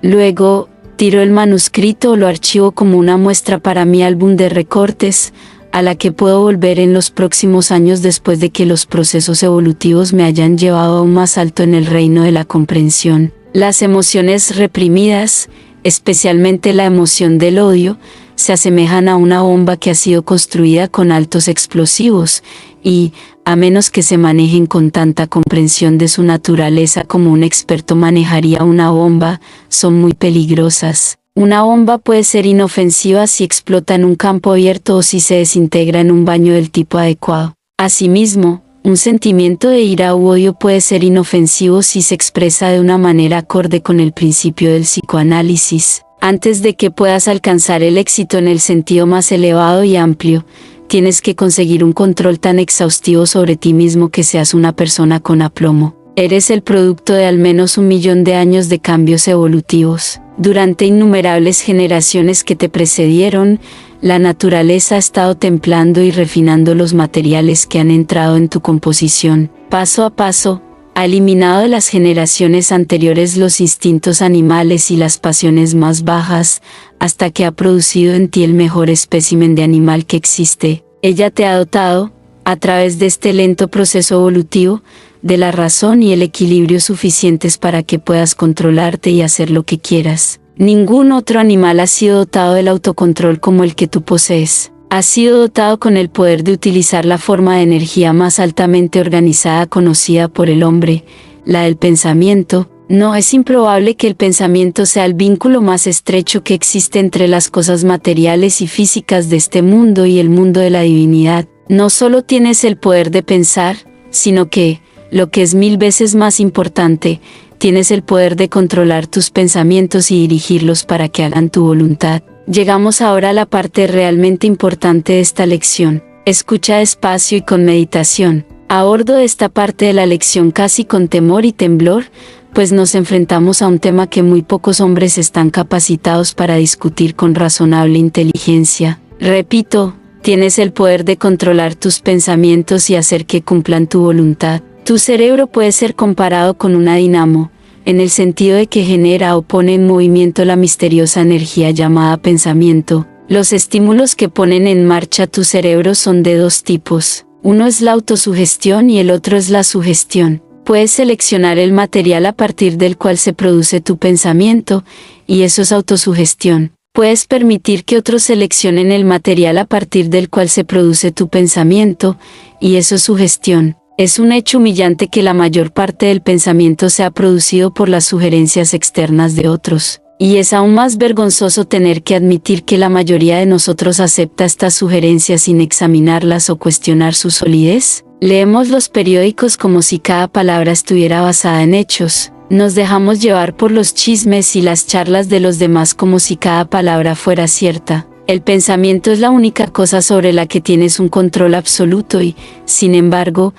Luego, tiro el manuscrito o lo archivo como una muestra para mi álbum de recortes, a la que puedo volver en los próximos años después de que los procesos evolutivos me hayan llevado aún más alto en el reino de la comprensión. Las emociones reprimidas, especialmente la emoción del odio, se asemejan a una bomba que ha sido construida con altos explosivos, y, a menos que se manejen con tanta comprensión de su naturaleza como un experto manejaría una bomba, son muy peligrosas. Una bomba puede ser inofensiva si explota en un campo abierto o si se desintegra en un baño del tipo adecuado. Asimismo, un sentimiento de ira u odio puede ser inofensivo si se expresa de una manera acorde con el principio del psicoanálisis. Antes de que puedas alcanzar el éxito en el sentido más elevado y amplio, tienes que conseguir un control tan exhaustivo sobre ti mismo que seas una persona con aplomo. Eres el producto de al menos 1.000.000 de años de cambios evolutivos. Durante innumerables generaciones que te precedieron, la naturaleza ha estado templando y refinando los materiales que han entrado en tu composición. Paso a paso, ha eliminado de las generaciones anteriores los instintos animales y las pasiones más bajas, hasta que ha producido en ti el mejor espécimen de animal que existe. Ella te ha dotado, a través de este lento proceso evolutivo, de la razón y el equilibrio suficientes para que puedas controlarte y hacer lo que quieras. Ningún otro animal ha sido dotado del autocontrol como el que tú posees. Has sido dotado con el poder de utilizar la forma de energía más altamente organizada conocida por el hombre, la del pensamiento. No es improbable que el pensamiento sea el vínculo más estrecho que existe entre las cosas materiales y físicas de este mundo y el mundo de la divinidad. No solo tienes el poder de pensar, sino que, lo que es 1000 veces más importante, tienes el poder de controlar tus pensamientos y dirigirlos para que hagan tu voluntad. Llegamos ahora a la parte realmente importante de esta lección. Escucha despacio y con meditación. Abordo esta parte de la lección casi con temor y temblor, pues nos enfrentamos a un tema que muy pocos hombres están capacitados para discutir con razonable inteligencia. Repito, tienes el poder de controlar tus pensamientos y hacer que cumplan tu voluntad. Tu cerebro puede ser comparado con una dinamo, en el sentido de que genera o pone en movimiento la misteriosa energía llamada pensamiento. Los estímulos que ponen en marcha tu cerebro son de dos tipos. Uno es la autosugestión y el otro es la sugestión. Puedes seleccionar el material a partir del cual se produce tu pensamiento, y eso es autosugestión. Puedes permitir que otros seleccionen el material a partir del cual se produce tu pensamiento, y eso es sugestión. Es un hecho humillante que la mayor parte del pensamiento sea producido por las sugerencias externas de otros. Y es aún más vergonzoso tener que admitir que la mayoría de nosotros acepta estas sugerencias sin examinarlas o cuestionar su solidez. Leemos los periódicos como si cada palabra estuviera basada en hechos. Nos dejamos llevar por los chismes y las charlas de los demás como si cada palabra fuera cierta. El pensamiento es la única cosa sobre la que tienes un control absoluto y, sin embargo,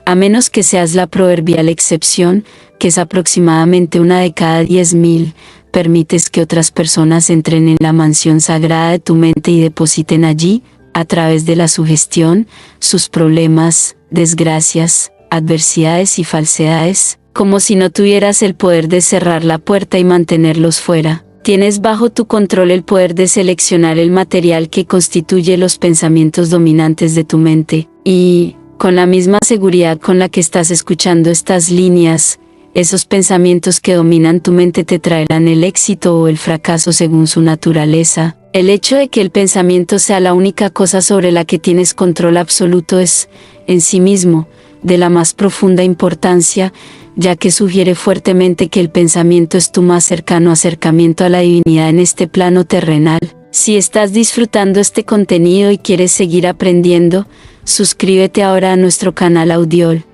a menos que seas la proverbial excepción, que es aproximadamente una de cada 10.000, permites que otras personas entren en la mansión sagrada de tu mente y depositen allí, a través de la sugestión, sus problemas, desgracias, adversidades y falsedades, como si no tuvieras el poder de cerrar la puerta y mantenerlos fuera. Tienes bajo tu control el poder de seleccionar el material que constituye los pensamientos dominantes de tu mente, y, con la misma seguridad con la que estás escuchando estas líneas, esos pensamientos que dominan tu mente te traerán el éxito o el fracaso según su naturaleza. El hecho de que el pensamiento sea la única cosa sobre la que tienes control absoluto es, en sí mismo, de la más profunda importancia, ya que sugiere fuertemente que el pensamiento es tu más cercano acercamiento a la divinidad en este plano terrenal. Si estás disfrutando este contenido y quieres seguir aprendiendo, suscríbete ahora a nuestro canal Audiol.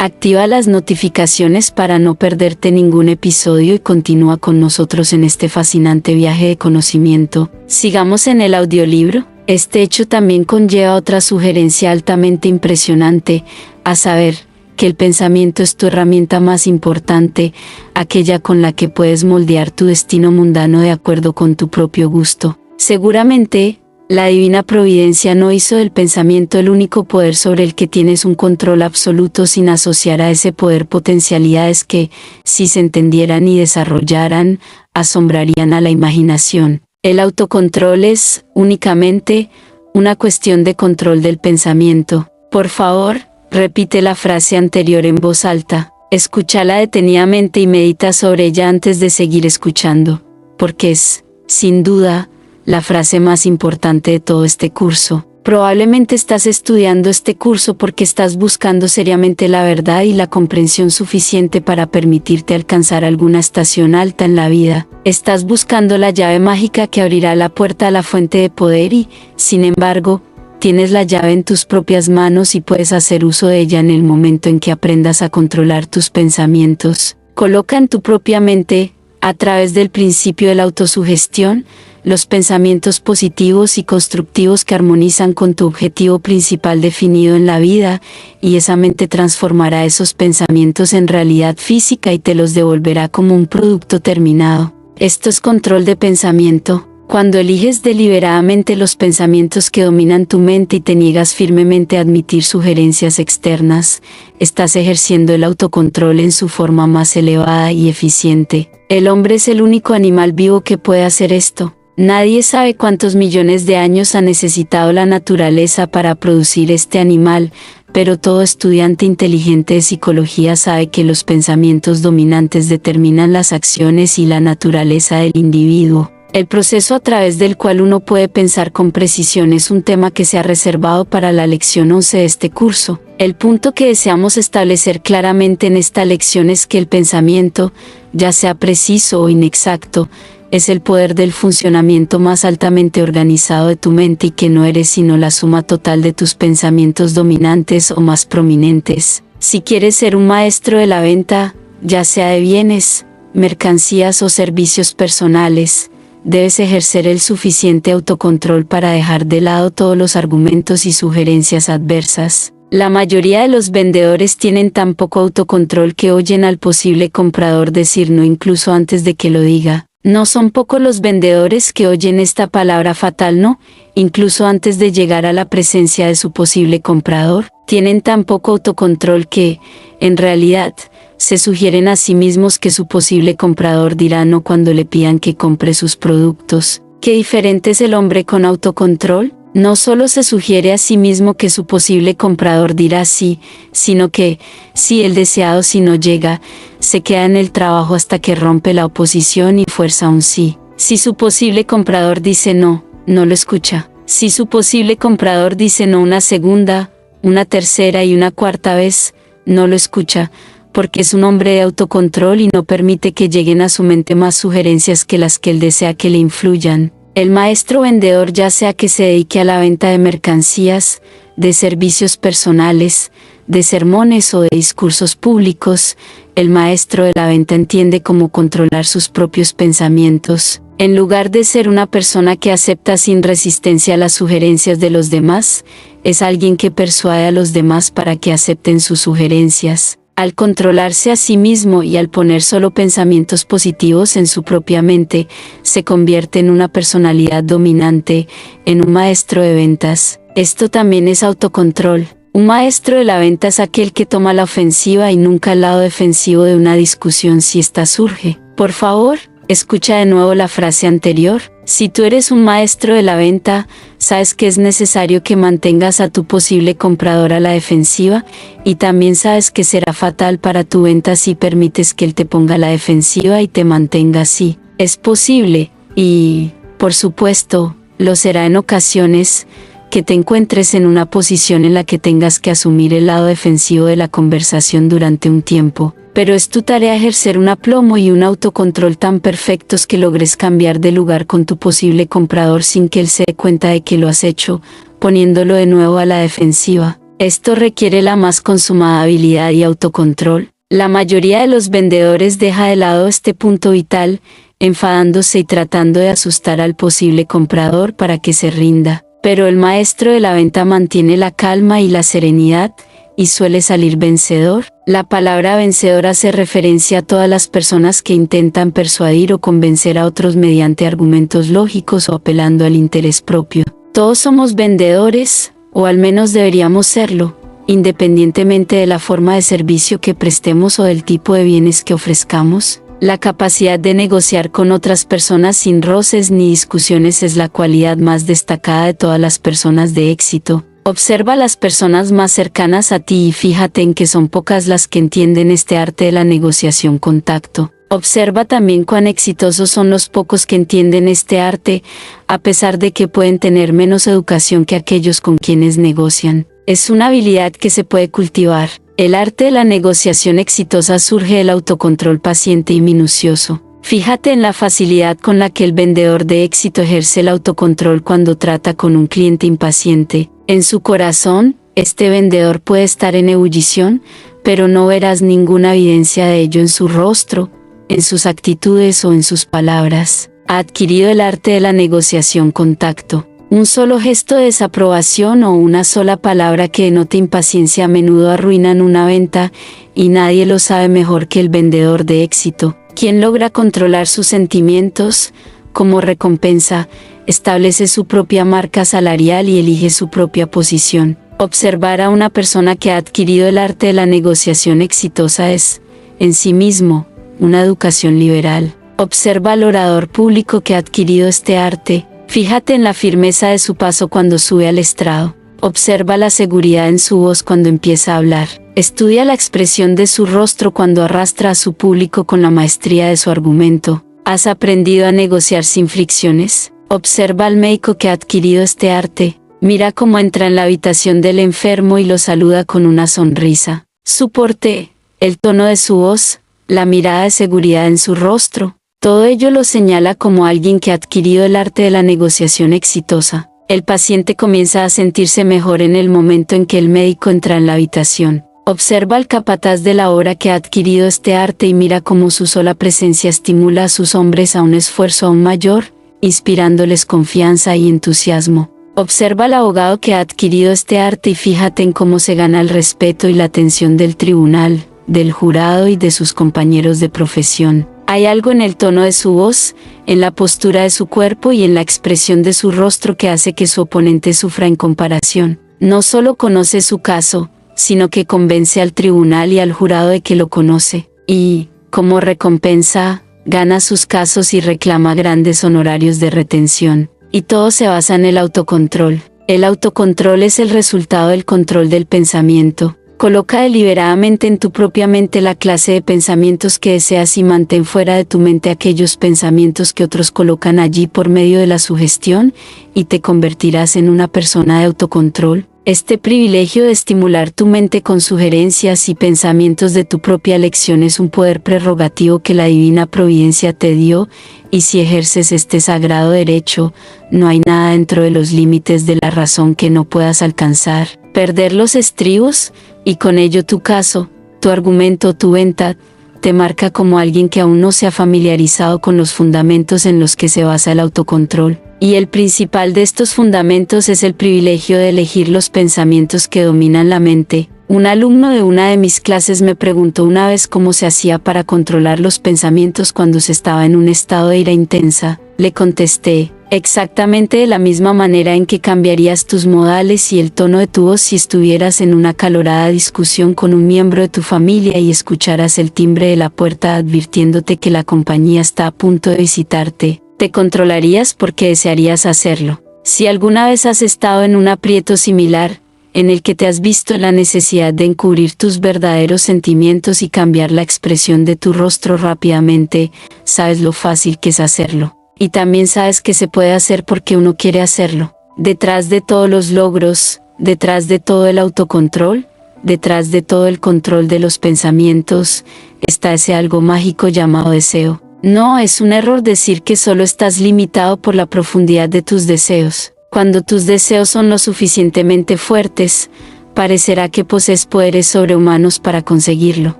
Activa las notificaciones para no perderte ningún episodio y continúa con nosotros en este fascinante viaje de conocimiento. Sigamos en el audiolibro. Este hecho también conlleva otra sugerencia altamente impresionante, a saber, que el pensamiento es tu herramienta más importante, aquella con la que puedes moldear tu destino mundano de acuerdo con tu propio gusto. Seguramente, la divina providencia no hizo del pensamiento el único poder sobre el que tienes un control absoluto sin asociar a ese poder potencialidades que, si se entendieran y desarrollaran, asombrarían a la imaginación. El autocontrol es, únicamente, una cuestión de control del pensamiento. Por favor, repite la frase anterior en voz alta, escúchala detenidamente y medita sobre ella antes de seguir escuchando, porque es, sin duda, la frase más importante de todo este curso. Probablemente estás estudiando este curso porque estás buscando seriamente la verdad y la comprensión suficiente para permitirte alcanzar alguna estación alta en la vida. Estás buscando la llave mágica que abrirá la puerta a la fuente de poder y, sin embargo, tienes la llave en tus propias manos y puedes hacer uso de ella en el momento en que aprendas a controlar tus pensamientos. Coloca en tu propia mente, a través del principio de la autosugestión, los pensamientos positivos y constructivos que armonizan con tu objetivo principal definido en la vida, y esa mente transformará esos pensamientos en realidad física y te los devolverá como un producto terminado. Esto es control de pensamiento. Cuando eliges deliberadamente los pensamientos que dominan tu mente y te niegas firmemente a admitir sugerencias externas, estás ejerciendo el autocontrol en su forma más elevada y eficiente. El hombre es el único animal vivo que puede hacer esto. Nadie sabe cuántos millones de años ha necesitado la naturaleza para producir este animal, pero todo estudiante inteligente de psicología sabe que los pensamientos dominantes determinan las acciones y la naturaleza del individuo. El proceso a través del cual uno puede pensar con precisión es un tema que se ha reservado para la lección 11 de este curso. El punto que deseamos establecer claramente en esta lección es que el pensamiento, ya sea preciso o inexacto, es el poder del funcionamiento más altamente organizado de tu mente y que no eres sino la suma total de tus pensamientos dominantes o más prominentes. Si quieres ser un maestro de la venta, ya sea de bienes, mercancías o servicios personales, debes ejercer el suficiente autocontrol para dejar de lado todos los argumentos y sugerencias adversas. La mayoría de los vendedores tienen tan poco autocontrol que oyen al posible comprador decir no incluso antes de que lo diga. No son pocos los vendedores que oyen esta palabra fatal no, incluso antes de llegar a la presencia de su posible comprador. Tienen tan poco autocontrol que, en realidad, se sugieren a sí mismos que su posible comprador dirá no cuando le pidan que compre sus productos. ¿Qué diferente es el hombre con autocontrol? No solo se sugiere a sí mismo que su posible comprador dirá sí, sino que, si el deseado sí no llega, se queda en el trabajo hasta que rompe la oposición y fuerza un sí. Si su posible comprador dice no, no lo escucha. Si su posible comprador dice no una segunda, una tercera y una cuarta vez, no lo escucha, porque es un hombre de autocontrol y no permite que lleguen a su mente más sugerencias que las que él desea que le influyan. El maestro vendedor, ya sea que se dedique a la venta de mercancías, de servicios personales, de sermones o de discursos públicos, el maestro de la venta entiende cómo controlar sus propios pensamientos. En lugar de ser una persona que acepta sin resistencia las sugerencias de los demás, es alguien que persuade a los demás para que acepten sus sugerencias. Al controlarse a sí mismo y al poner solo pensamientos positivos en su propia mente, se convierte en una personalidad dominante, en un maestro de ventas. Esto también es autocontrol. Un maestro de la venta es aquel que toma la ofensiva y nunca el lado defensivo de una discusión si ésta surge. Por favor, escucha de nuevo la frase anterior. Si tú eres un maestro de la venta, sabes que es necesario que mantengas a tu posible comprador a la defensiva, y también sabes que será fatal para tu venta si permites que él te ponga a la defensiva y te mantenga así. Es posible, y, por supuesto, lo será en ocasiones, que te encuentres en una posición en la que tengas que asumir el lado defensivo de la conversación durante un tiempo. Pero es tu tarea ejercer un aplomo y un autocontrol tan perfectos que logres cambiar de lugar con tu posible comprador sin que él se dé cuenta de que lo has hecho, poniéndolo de nuevo a la defensiva. Esto requiere la más consumada habilidad y autocontrol. La mayoría de los vendedores deja de lado este punto vital, enfadándose y tratando de asustar al posible comprador para que se rinda. Pero el maestro de la venta mantiene la calma y la serenidad, y suele salir vencedor. La palabra vencedor hace referencia a todas las personas que intentan persuadir o convencer a otros mediante argumentos lógicos o apelando al interés propio. Todos somos vendedores, o al menos deberíamos serlo, independientemente de la forma de servicio que prestemos o del tipo de bienes que ofrezcamos. La capacidad de negociar con otras personas sin roces ni discusiones es la cualidad más destacada de todas las personas de éxito. Observa a las personas más cercanas a ti y fíjate en que son pocas las que entienden este arte de la negociación con tacto. Observa también cuán exitosos son los pocos que entienden este arte, a pesar de que pueden tener menos educación que aquellos con quienes negocian. Es una habilidad que se puede cultivar. El arte de la negociación exitosa surge del autocontrol paciente y minucioso. Fíjate en la facilidad con la que el vendedor de éxito ejerce el autocontrol cuando trata con un cliente impaciente. En su corazón, este vendedor puede estar en ebullición, pero no verás ninguna evidencia de ello en su rostro, en sus actitudes o en sus palabras. Ha adquirido el arte de la negociación con tacto. Un solo gesto de desaprobación o una sola palabra que denota impaciencia a menudo arruinan una venta, y nadie lo sabe mejor que el vendedor de éxito, quien logra controlar sus sentimientos. Como recompensa, establece su propia marca salarial y elige su propia posición. Observar a una persona que ha adquirido el arte de la negociación exitosa es, en sí mismo, una educación liberal. Observa al orador público que ha adquirido este arte. Fíjate en la firmeza de su paso cuando sube al estrado. Observa la seguridad en su voz cuando empieza a hablar. Estudia la expresión de su rostro cuando arrastra a su público con la maestría de su argumento. ¿Has aprendido a negociar sin fricciones? Observa al médico que ha adquirido este arte. Mira cómo entra en la habitación del enfermo y lo saluda con una sonrisa. Su porte, el tono de su voz, la mirada de seguridad en su rostro, todo ello lo señala como alguien que ha adquirido el arte de la negociación exitosa. El paciente comienza a sentirse mejor en el momento en que el médico entra en la habitación. Observa al capataz de la obra que ha adquirido este arte y mira cómo su sola presencia estimula a sus hombres a un esfuerzo aún mayor, inspirándoles confianza y entusiasmo. Observa al abogado que ha adquirido este arte y fíjate en cómo se gana el respeto y la atención del tribunal, del jurado y de sus compañeros de profesión. Hay algo en el tono de su voz, en la postura de su cuerpo y en la expresión de su rostro que hace que su oponente sufra en comparación. No solo conoce su caso, sino que convence al tribunal y al jurado de que lo conoce, y, como recompensa, gana sus casos y reclama grandes honorarios de retención. Y todo se basa en el autocontrol. El autocontrol es el resultado del control del pensamiento. Coloca deliberadamente en tu propia mente la clase de pensamientos que deseas y mantén fuera de tu mente aquellos pensamientos que otros colocan allí por medio de la sugestión, y te convertirás en una persona de autocontrol. Este privilegio de estimular tu mente con sugerencias y pensamientos de tu propia elección es un poder prerrogativo que la divina providencia te dio, y si ejerces este sagrado derecho, no hay nada dentro de los límites de la razón que no puedas alcanzar, perder los estribos, y con ello tu caso, tu argumento o tu venta, te marca como alguien que aún no se ha familiarizado con los fundamentos en los que se basa el autocontrol. Y el principal de estos fundamentos es el privilegio de elegir los pensamientos que dominan la mente. Un alumno de una de mis clases me preguntó una vez cómo se hacía para controlar los pensamientos cuando se estaba en un estado de ira intensa. Le contesté, exactamente de la misma manera en que cambiarías tus modales y el tono de tu voz si estuvieras en una acalorada discusión con un miembro de tu familia y escucharas el timbre de la puerta advirtiéndote que la compañía está a punto de visitarte. Te controlarías porque desearías hacerlo. Si alguna vez has estado en un aprieto similar, en el que te has visto en la necesidad de encubrir tus verdaderos sentimientos y cambiar la expresión de tu rostro rápidamente, sabes lo fácil que es hacerlo. Y también sabes que se puede hacer porque uno quiere hacerlo. Detrás de todos los logros, detrás de todo el autocontrol, detrás de todo el control de los pensamientos, está ese algo mágico llamado deseo. No es un error decir que solo estás limitado por la profundidad de tus deseos. Cuando tus deseos son lo suficientemente fuertes, parecerá que posees poderes sobrehumanos para conseguirlo.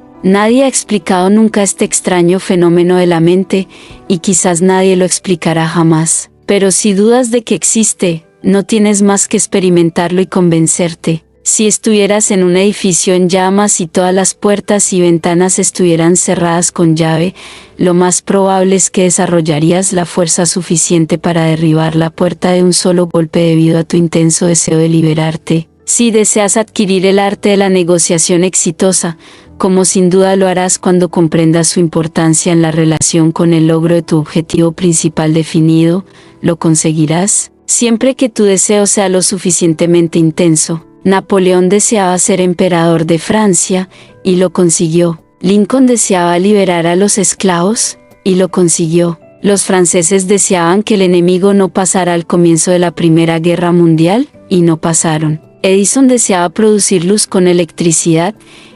Nadie ha explicado nunca este extraño fenómeno de la mente, y quizás nadie lo explicará jamás. Pero si dudas de que existe, no tienes más que experimentarlo y convencerte. Si estuvieras en un edificio en llamas y todas las puertas y ventanas estuvieran cerradas con llave, lo más probable es que desarrollarías la fuerza suficiente para derribar la puerta de un solo golpe debido a tu intenso deseo de liberarte. Si deseas adquirir el arte de la negociación exitosa, como sin duda lo harás cuando comprendas su importancia en la relación con el logro de tu objetivo principal definido, lo conseguirás, siempre que tu deseo sea lo suficientemente intenso. Napoleón deseaba ser emperador de Francia, y lo consiguió. Lincoln deseaba liberar a los esclavos, y lo consiguió. Los franceses deseaban que el enemigo no pasara al comienzo de la Primera Guerra Mundial, y no pasaron. Edison deseaba producir luz con electricidad,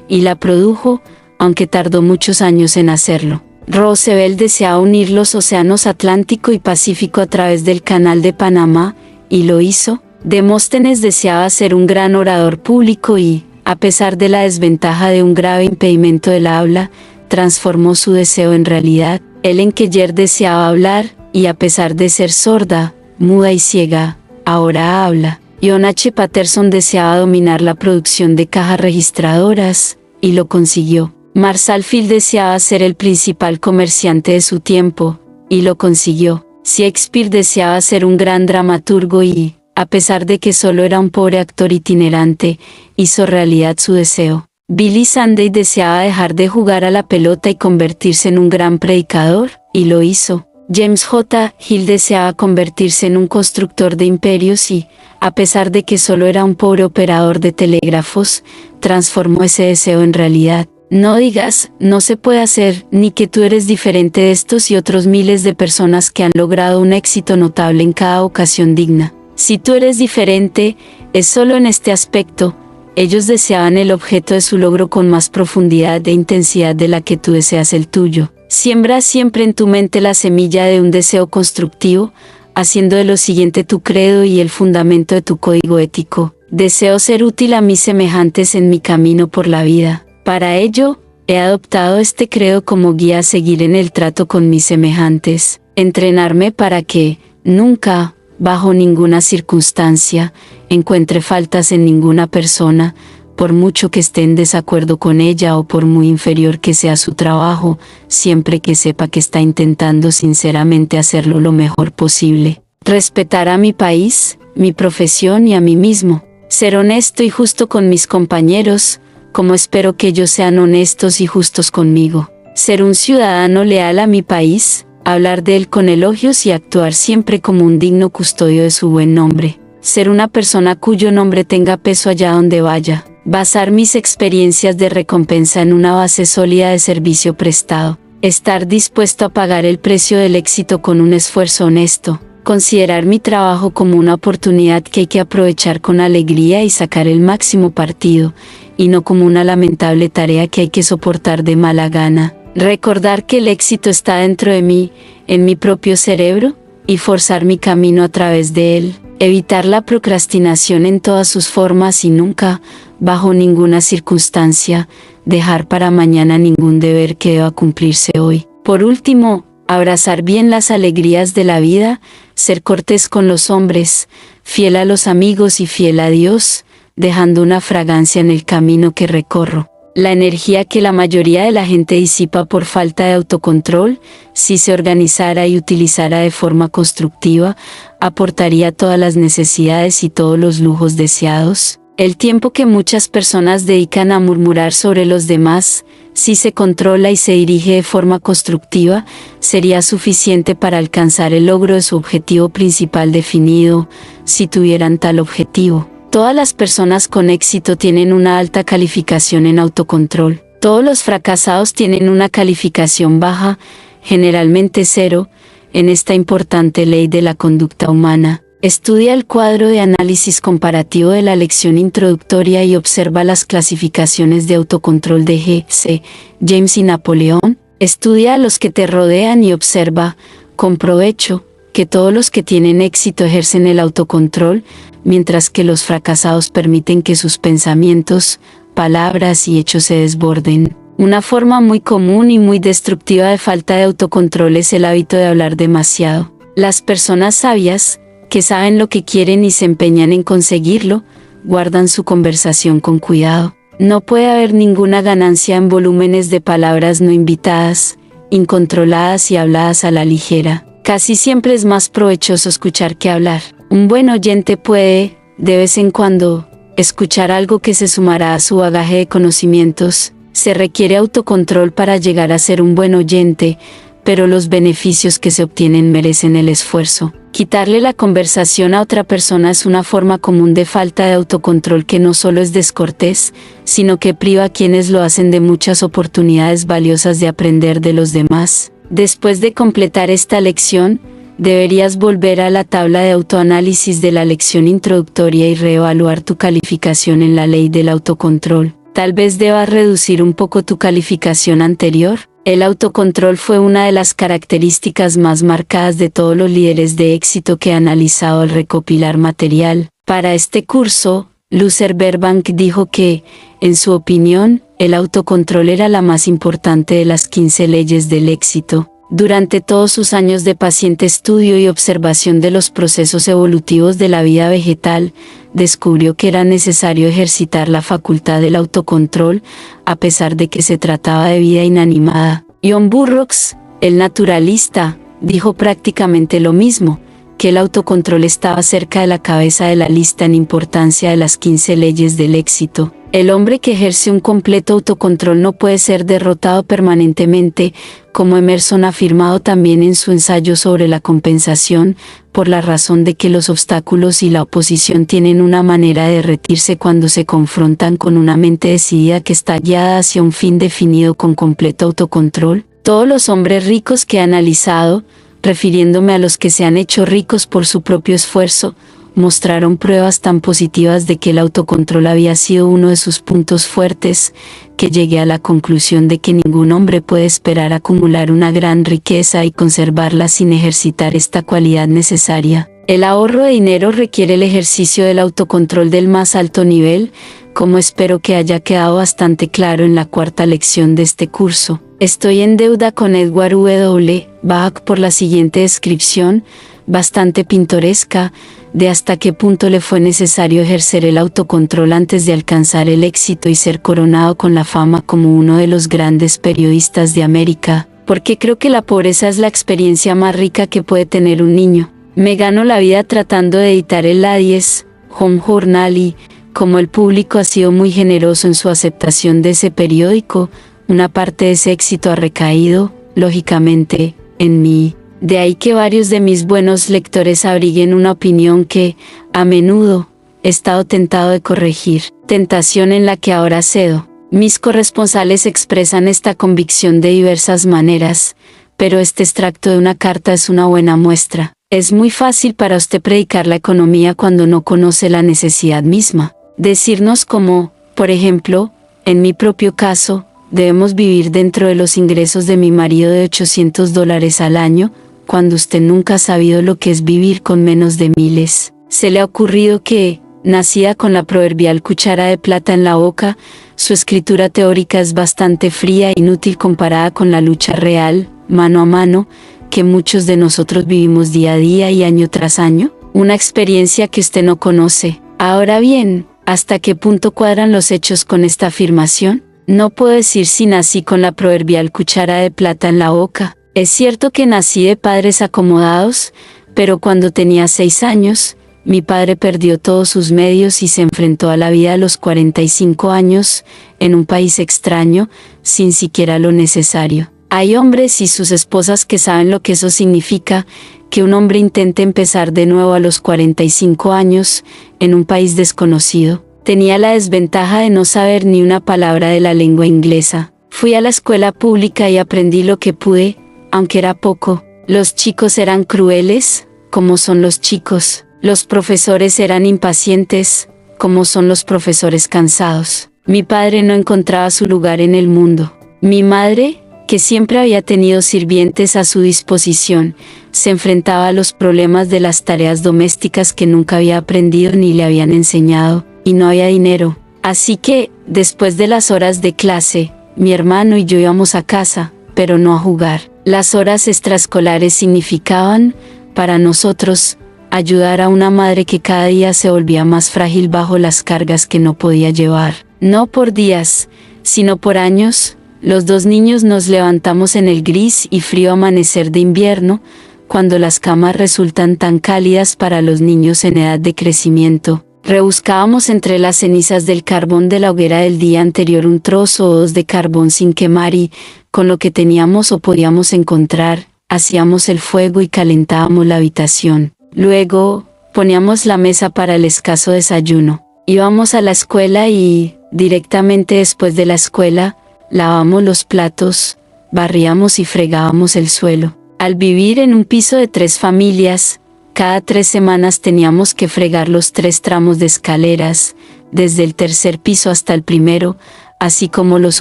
y la produjo, aunque tardó muchos años en hacerlo. Roosevelt deseaba unir los océanos Atlántico y Pacífico a través del Canal de Panamá, y lo hizo. Demóstenes deseaba ser un gran orador público y, a pesar de la desventaja de un grave impedimento del habla, transformó su deseo en realidad. Ellen Keller deseaba hablar, y a pesar de ser sorda, muda y ciega, ahora habla. John H. Patterson deseaba dominar la producción de cajas registradoras, y lo consiguió. Marshall Field deseaba ser el principal comerciante de su tiempo, y lo consiguió. Shakespeare deseaba ser un gran dramaturgo y, a pesar de que solo era un pobre actor itinerante, hizo realidad su deseo. Billy Sunday deseaba dejar de jugar a la pelota y convertirse en un gran predicador, y lo hizo. James J. Hill deseaba convertirse en un constructor de imperios y, a pesar de que solo era un pobre operador de telégrafos, transformó ese deseo en realidad. No digas, no se puede hacer, ni que tú eres diferente de estos y otros miles de personas que han logrado un éxito notable en cada ocasión digna. Si tú eres diferente, es solo en este aspecto. Ellos deseaban el objeto de su logro con más profundidad e intensidad de la que tú deseas el tuyo. Siembra siempre en tu mente la semilla de un deseo constructivo, haciendo de lo siguiente tu credo y el fundamento de tu código ético. Deseo ser útil a mis semejantes en mi camino por la vida. Para ello, he adoptado este credo como guía a seguir en el trato con mis semejantes. Entrenarme para que, nunca, bajo ninguna circunstancia, encuentre faltas en ninguna persona, por mucho que esté en desacuerdo con ella o por muy inferior que sea su trabajo, siempre que sepa que está intentando sinceramente hacerlo lo mejor posible. Respetar a mi país, mi profesión y a mí mismo. Ser honesto y justo con mis compañeros, como espero que ellos sean honestos y justos conmigo. Ser un ciudadano leal a mi país, hablar de él con elogios y actuar siempre como un digno custodio de su buen nombre. Ser una persona cuyo nombre tenga peso allá donde vaya. Basar mis experiencias de recompensa en una base sólida de servicio prestado. Estar dispuesto a pagar el precio del éxito con un esfuerzo honesto. Considerar mi trabajo como una oportunidad que hay que aprovechar con alegría y sacar el máximo partido, y no como una lamentable tarea que hay que soportar de mala gana. Recordar que el éxito está dentro de mí, en mi propio cerebro, y forzar mi camino a través de él. Evitar la procrastinación en todas sus formas y nunca, bajo ninguna circunstancia, dejar para mañana ningún deber que deba cumplirse hoy. Por último, abrazar bien las alegrías de la vida, ser cortés con los hombres, fiel a los amigos y fiel a Dios, dejando una fragancia en el camino que recorro. La energía que la mayoría de la gente disipa por falta de autocontrol, si se organizara y utilizara de forma constructiva, aportaría todas las necesidades y todos los lujos deseados. El tiempo que muchas personas dedican a murmurar sobre los demás, si se controla y se dirige de forma constructiva, sería suficiente para alcanzar el logro de su objetivo principal definido, si tuvieran tal objetivo. Todas las personas con éxito tienen una alta calificación en autocontrol. Todos los fracasados tienen una calificación baja, generalmente 0, en esta importante ley de la conducta humana. Estudia el cuadro de análisis comparativo de la lección introductoria y observa las clasificaciones de autocontrol de G.C. James y Napoleón. Estudia a los que te rodean y observa, con provecho, que todos los que tienen éxito ejercen el autocontrol, mientras que los fracasados permiten que sus pensamientos, palabras y hechos se desborden. Una forma muy común y muy destructiva de falta de autocontrol es el hábito de hablar demasiado. Las personas sabias, que saben lo que quieren y se empeñan en conseguirlo, guardan su conversación con cuidado. No puede haber ninguna ganancia en volúmenes de palabras no invitadas, incontroladas y habladas a la ligera. Casi siempre es más provechoso escuchar que hablar. Un buen oyente puede, de vez en cuando, escuchar algo que se sumará a su bagaje de conocimientos. Se requiere autocontrol para llegar a ser un buen oyente, pero los beneficios que se obtienen merecen el esfuerzo. Quitarle la conversación a otra persona es una forma común de falta de autocontrol que no solo es descortés, sino que priva a quienes lo hacen de muchas oportunidades valiosas de aprender de los demás. Después de completar esta lección, deberías volver a la tabla de autoanálisis de la lección introductoria y reevaluar tu calificación en la ley del autocontrol. Tal vez debas reducir un poco tu calificación anterior. El autocontrol fue una de las características más marcadas de todos los líderes de éxito que he analizado al recopilar material. Para este curso, Luther Burbank dijo que, en su opinión, el autocontrol era la más importante de las 15 leyes del éxito. Durante todos sus años de paciente estudio y observación de los procesos evolutivos de la vida vegetal, descubrió que era necesario ejercitar la facultad del autocontrol, a pesar de que se trataba de vida inanimada. John Burroughs, el naturalista, dijo prácticamente lo mismo, que el autocontrol estaba cerca de la cabeza de la lista en importancia de las 15 leyes del éxito. El hombre que ejerce un completo autocontrol no puede ser derrotado permanentemente, como Emerson ha afirmado también en su ensayo sobre la compensación, por la razón de que los obstáculos y la oposición tienen una manera de derretirse cuando se confrontan con una mente decidida que está guiada hacia un fin definido con completo autocontrol. Todos los hombres ricos que he analizado, refiriéndome a los que se han hecho ricos por su propio esfuerzo, mostraron pruebas tan positivas de que el autocontrol había sido uno de sus puntos fuertes, que llegué a la conclusión de que ningún hombre puede esperar acumular una gran riqueza y conservarla sin ejercitar esta cualidad necesaria. El ahorro de dinero requiere el ejercicio del autocontrol del más alto nivel, como espero que haya quedado bastante claro en la cuarta lección de este curso. Estoy en deuda con Edward W. Bach por la siguiente descripción, bastante pintoresca, de hasta qué punto le fue necesario ejercer el autocontrol antes de alcanzar el éxito y ser coronado con la fama como uno de los grandes periodistas de América. Porque creo que la pobreza es la experiencia más rica que puede tener un niño. Me gano la vida tratando de editar el Ladies' Home Journal y, como el público ha sido muy generoso en su aceptación de ese periódico, una parte de ese éxito ha recaído, lógicamente, en mí. De ahí que varios de mis buenos lectores abriguen una opinión que, a menudo, he estado tentado de corregir, tentación en la que ahora cedo. Mis corresponsales expresan esta convicción de diversas maneras, pero este extracto de una carta es una buena muestra. Es muy fácil para usted predicar la economía cuando no conoce la necesidad misma. Decirnos como, por ejemplo, en mi propio caso, debemos vivir dentro de los ingresos de mi marido de $800 al año, cuando usted nunca ha sabido lo que es vivir con menos de miles. ¿Se le ha ocurrido que, nacida con la proverbial cuchara de plata en la boca, su escritura teórica es bastante fría e inútil comparada con la lucha real, mano a mano, que muchos de nosotros vivimos día a día y año tras año? Una experiencia que usted no conoce. Ahora bien, ¿hasta qué punto cuadran los hechos con esta afirmación? No puedo decir si nací con la proverbial cuchara de plata en la boca. Es cierto que nací de padres acomodados, pero cuando tenía 6 años, mi padre perdió todos sus medios y se enfrentó a la vida a los 45 años, en un país extraño, sin siquiera lo necesario. Hay hombres y sus esposas que saben lo que eso significa, que un hombre intente empezar de nuevo a los 45 años, en un país desconocido. Tenía la desventaja de no saber ni una palabra de la lengua inglesa. Fui a la escuela pública y aprendí lo que pude, aunque era poco. Los chicos eran crueles, como son los chicos. Los profesores eran impacientes, como son los profesores cansados. Mi padre no encontraba su lugar en el mundo. Mi madre, que siempre había tenido sirvientes a su disposición, se enfrentaba a los problemas de las tareas domésticas que nunca había aprendido ni le habían enseñado, y no había dinero. Así que, después de las horas de clase, mi hermano y yo íbamos a casa, pero no a jugar. Las horas extraescolares significaban, para nosotros, ayudar a una madre que cada día se volvía más frágil bajo las cargas que no podía llevar. No por días, sino por años, los 2 niños nos levantamos en el gris y frío amanecer de invierno, cuando las camas resultan tan cálidas para los niños en edad de crecimiento. Rebuscábamos entre las cenizas del carbón de la hoguera del día anterior un trozo o dos de carbón sin quemar y, con lo que teníamos o podíamos encontrar, hacíamos el fuego y calentábamos la habitación. Luego, poníamos la mesa para el escaso desayuno. Íbamos a la escuela y, directamente después de la escuela, lavábamos los platos, barríamos y fregábamos el suelo. Al vivir en un piso de 3 familias, cada 3 semanas teníamos que fregar los 3 tramos de escaleras, desde el tercer piso hasta el primero, así como los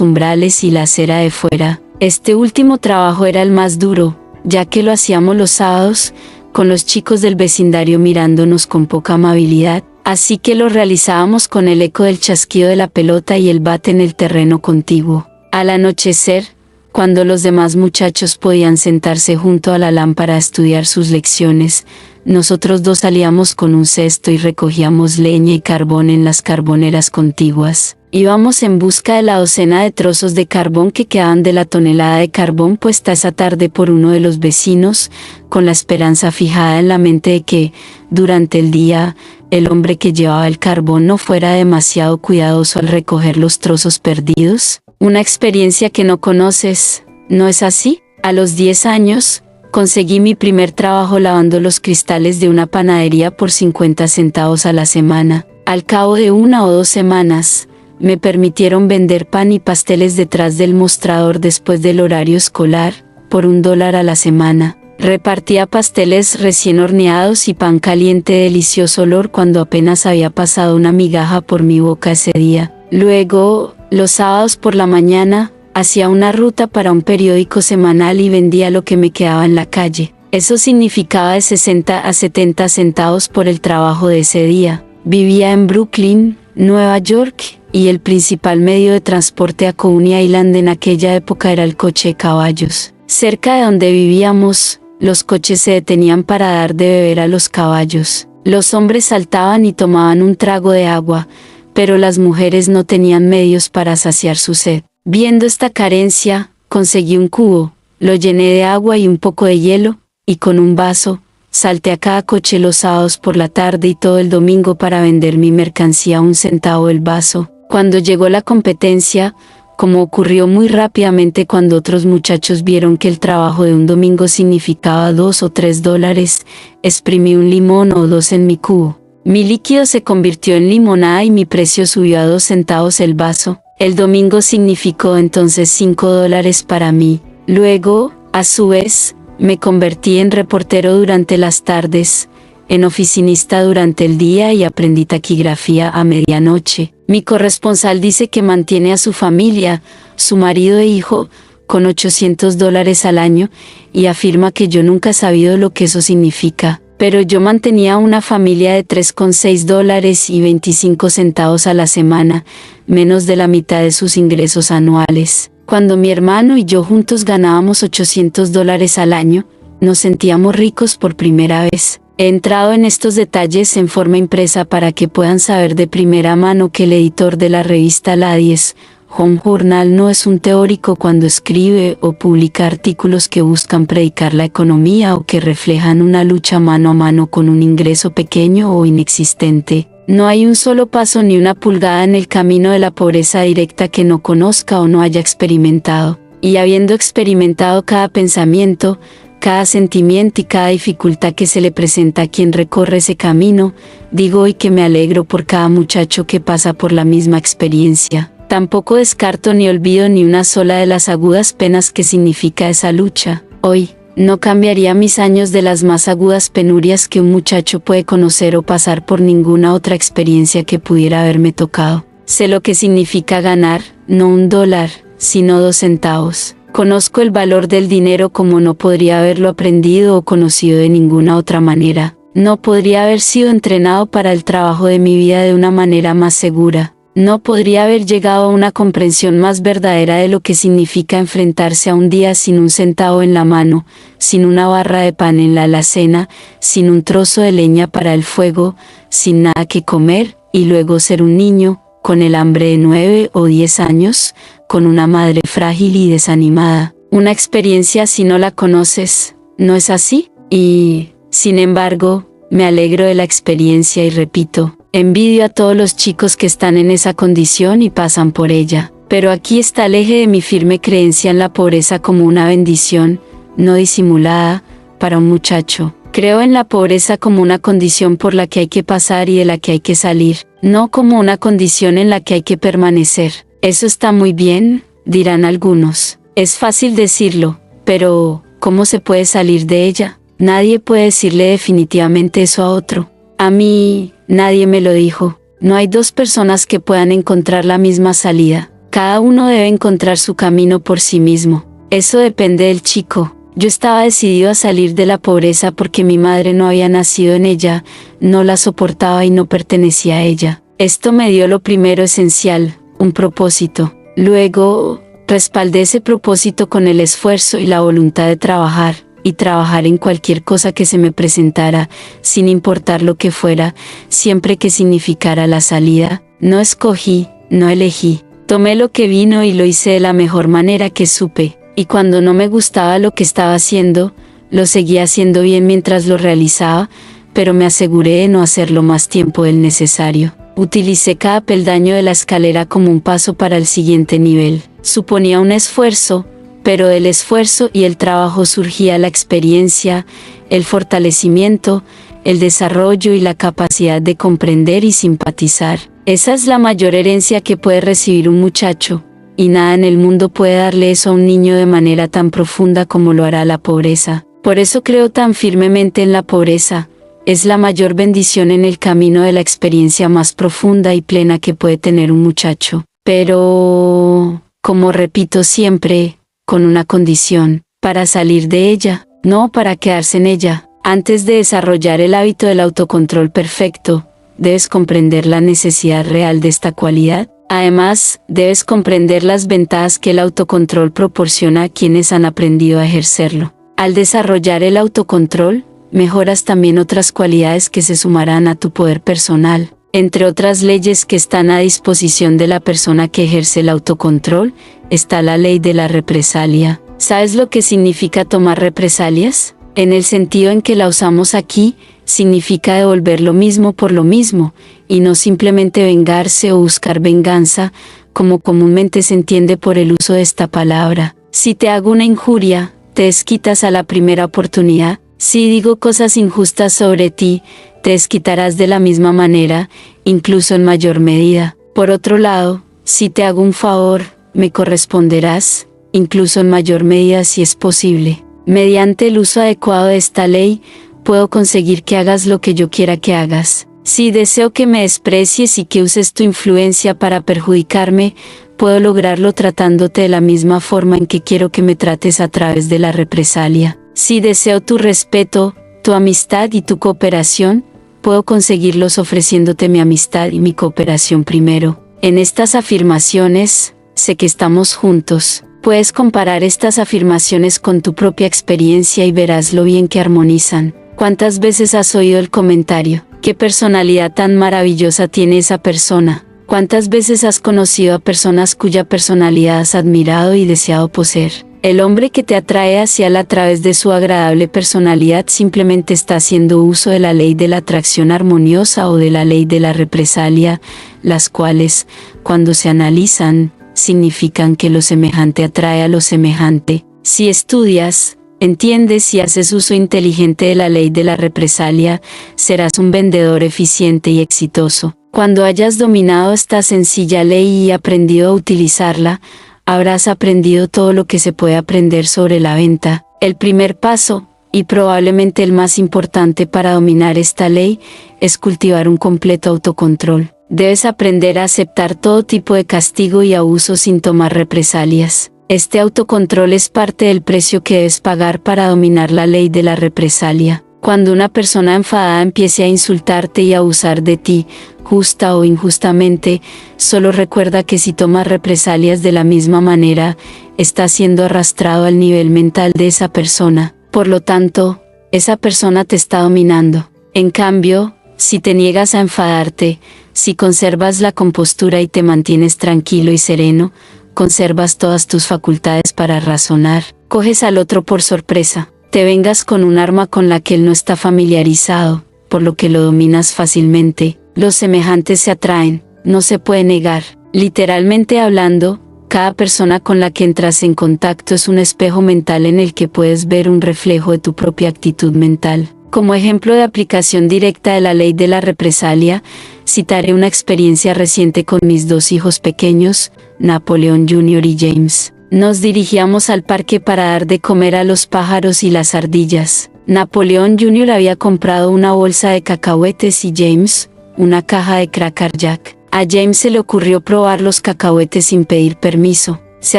umbrales y la acera de fuera. Este último trabajo era el más duro, ya que lo hacíamos los sábados, con los chicos del vecindario mirándonos con poca amabilidad, así que lo realizábamos con el eco del chasquido de la pelota y el bate en el terreno contiguo. Al anochecer, cuando los demás muchachos podían sentarse junto a la lámpara a estudiar sus lecciones, nosotros 2 salíamos con un cesto y recogíamos leña y carbón en las carboneras contiguas. Íbamos en busca de la docena de trozos de carbón que quedaban de la tonelada de carbón puesta esa tarde por uno de los vecinos, con la esperanza fijada en la mente de que, durante el día, el hombre que llevaba el carbón no fuera demasiado cuidadoso al recoger los trozos perdidos. Una experiencia que no conoces, ¿no es así? A los 10 años, conseguí mi primer trabajo lavando los cristales de una panadería por 50 centavos a la semana. Al cabo de 1 o 2 semanas, me permitieron vender pan y pasteles detrás del mostrador después del horario escolar, por $1 a la semana. Repartía pasteles recién horneados y pan caliente de delicioso olor cuando apenas había pasado una migaja por mi boca ese día. Luego, los sábados por la mañana, hacía una ruta para un periódico semanal y vendía lo que me quedaba en la calle. Eso significaba de 60 a 70 centavos por el trabajo de ese día. Vivía en Brooklyn, Nueva York, y el principal medio de transporte a Coney Island en aquella época era el coche de caballos. Cerca de donde vivíamos, los coches se detenían para dar de beber a los caballos. Los hombres saltaban y tomaban un trago de agua, pero las mujeres no tenían medios para saciar su sed. Viendo esta carencia, conseguí un cubo, lo llené de agua y un poco de hielo, y con un vaso, salté a cada coche los sábados por la tarde y todo el domingo para vender mi mercancía a 1 centavo el vaso. Cuando llegó la competencia, como ocurrió muy rápidamente cuando otros muchachos vieron que el trabajo de un domingo significaba $2 o $3, exprimí un limón o 2 en mi cubo. Mi líquido se convirtió en limonada y mi precio subió a 2 centavos el vaso. El domingo significó entonces $5 para mí. Luego, a su vez, me convertí en reportero durante las tardes, en oficinista durante el día y aprendí taquigrafía a medianoche. Mi corresponsal dice que mantiene a su familia, su marido e hijo, con $800 al año, y afirma que yo nunca he sabido lo que eso significa. Pero yo mantenía una familia de $3,6 y 25 centavos a la semana, menos de la mitad de sus ingresos anuales. Cuando mi hermano y yo juntos ganábamos $800 al año, nos sentíamos ricos por primera vez. He entrado en estos detalles en forma impresa para que puedan saber de primera mano que el editor de la revista Ladies Home Journal no es un teórico cuando escribe o publica artículos que buscan predicar la economía o que reflejan una lucha mano a mano con un ingreso pequeño o inexistente. No hay un solo paso ni una pulgada en el camino de la pobreza directa que no conozca o no haya experimentado. Y habiendo experimentado cada pensamiento, cada sentimiento y cada dificultad que se le presenta a quien recorre ese camino, digo hoy que me alegro por cada muchacho que pasa por la misma experiencia. Tampoco descarto ni olvido ni una sola de las agudas penas que significa esa lucha. Hoy, no cambiaría mis años de las más agudas penurias que un muchacho puede conocer o pasar por ninguna otra experiencia que pudiera haberme tocado. Sé lo que significa ganar, no $1, sino 2 centavos. Conozco el valor del dinero como no podría haberlo aprendido o conocido de ninguna otra manera. No podría haber sido entrenado para el trabajo de mi vida de una manera más segura. No podría haber llegado a una comprensión más verdadera de lo que significa enfrentarse a un día sin 1 centavo en la mano, sin una barra de pan en la alacena, sin un trozo de leña para el fuego, sin nada que comer, y luego ser un niño, con el hambre de 9 o 10 años, con una madre frágil y desanimada. Una experiencia si no la conoces, ¿no es así? Y, sin embargo, me alegro de la experiencia y repito, Envidio a todos los chicos que están en esa condición y pasan por ella. Pero aquí está el eje de mi firme creencia en la pobreza como una bendición, no disimulada, para un muchacho. Creo en la pobreza como una condición por la que hay que pasar y de la que hay que salir, no como una condición en la que hay que permanecer. Eso está muy bien, dirán algunos. Es fácil decirlo, pero ¿cómo se puede salir de ella? Nadie puede decirle definitivamente eso a otro. A mí, nadie me lo dijo. No hay dos personas que puedan encontrar la misma salida. Cada uno debe encontrar su camino por sí mismo. Eso depende del chico. Yo estaba decidido a salir de la pobreza porque mi madre no había nacido en ella, no la soportaba y no pertenecía a ella. Esto me dio lo primero esencial, un propósito. Luego, respaldé ese propósito con el esfuerzo y la voluntad de trabajar, y trabajar en cualquier cosa que se me presentara, sin importar lo que fuera, siempre que significara la salida. No escogí, no elegí. Tomé lo que vino y lo hice de la mejor manera que supe. Y cuando no me gustaba lo que estaba haciendo, lo seguía haciendo bien mientras lo realizaba, pero me aseguré de no hacerlo más tiempo del necesario. Utilicé cada peldaño de la escalera como un paso para el siguiente nivel. Suponía un esfuerzo, pero del esfuerzo y el trabajo surgía la experiencia, el fortalecimiento, el desarrollo y la capacidad de comprender y simpatizar. Esa es la mayor herencia que puede recibir un muchacho. Y nada en el mundo puede darle eso a un niño de manera tan profunda como lo hará la pobreza. Por eso creo tan firmemente en la pobreza. Es la mayor bendición en el camino de la experiencia más profunda y plena que puede tener un muchacho. Pero, como repito siempre, con una condición, para salir de ella, no para quedarse en ella. Antes de desarrollar el hábito del autocontrol perfecto, debes comprender la necesidad real de esta cualidad. Además, debes comprender las ventajas que el autocontrol proporciona a quienes han aprendido a ejercerlo. Al desarrollar el autocontrol, mejoras también otras cualidades que se sumarán a tu poder personal. Entre otras leyes que están a disposición de la persona que ejerce el autocontrol, está la ley de la represalia. ¿Sabes lo que significa tomar represalias? En el sentido en que la usamos aquí, significa devolver lo mismo por lo mismo, y no simplemente vengarse o buscar venganza, como comúnmente se entiende por el uso de esta palabra. Si te hago una injuria, te desquitas a la primera oportunidad. Si digo cosas injustas sobre ti, te desquitarás de la misma manera, incluso en mayor medida. Por otro lado, si te hago un favor, me corresponderás, incluso en mayor medida si es posible. Mediante el uso adecuado de esta ley, puedo conseguir que hagas lo que yo quiera que hagas. Si deseo que me desprecies y que uses tu influencia para perjudicarme, puedo lograrlo tratándote de la misma forma en que quiero que me trates a través de la represalia. Si deseo tu respeto, tu amistad y tu cooperación, puedo conseguirlos ofreciéndote mi amistad y mi cooperación primero. En estas afirmaciones, sé que estamos juntos. Puedes comparar estas afirmaciones con tu propia experiencia y verás lo bien que armonizan. ¿Cuántas veces has oído el comentario? ¿Qué personalidad tan maravillosa tiene esa persona? ¿Cuántas veces has conocido a personas cuya personalidad has admirado y deseado poseer? El hombre que te atrae hacia él a través de su agradable personalidad simplemente está haciendo uso de la ley de la atracción armoniosa o de la ley de la represalia, las cuales, cuando se analizan, significan que lo semejante atrae a lo semejante. Si estudias, entiendes y haces uso inteligente de la ley de la represalia, serás un vendedor eficiente y exitoso. Cuando hayas dominado esta sencilla ley y aprendido a utilizarla, habrás aprendido todo lo que se puede aprender sobre la venta. El primer paso, y probablemente el más importante para dominar esta ley, es cultivar un completo autocontrol. Debes aprender a aceptar todo tipo de castigo y abuso sin tomar represalias. Este autocontrol es parte del precio que debes pagar para dominar la ley de la represalia. Cuando una persona enfadada empiece a insultarte y a abusar de ti, justa o injustamente, solo recuerda que si tomas represalias de la misma manera, estás siendo arrastrado al nivel mental de esa persona. Por lo tanto, esa persona te está dominando. En cambio, si te niegas a enfadarte, si conservas la compostura y te mantienes tranquilo y sereno, conservas todas tus facultades para razonar, coges al otro por sorpresa, te vengas con un arma con la que él no está familiarizado, por lo que lo dominas fácilmente, Los semejantes se atraen, no se puede negar. Literalmente hablando, cada persona con la que entras en contacto es un espejo mental en el que puedes ver un reflejo de tu propia actitud mental. Como ejemplo de aplicación directa de la ley de la represalia, citaré una experiencia reciente con mis dos hijos pequeños, Napoleón Jr. y James. Nos dirigíamos al parque para dar de comer a los pájaros y las ardillas. Napoleón Jr. había comprado una bolsa de cacahuetes y James, una caja de Cracker Jack. A James se le ocurrió probar los cacahuetes sin pedir permiso. Se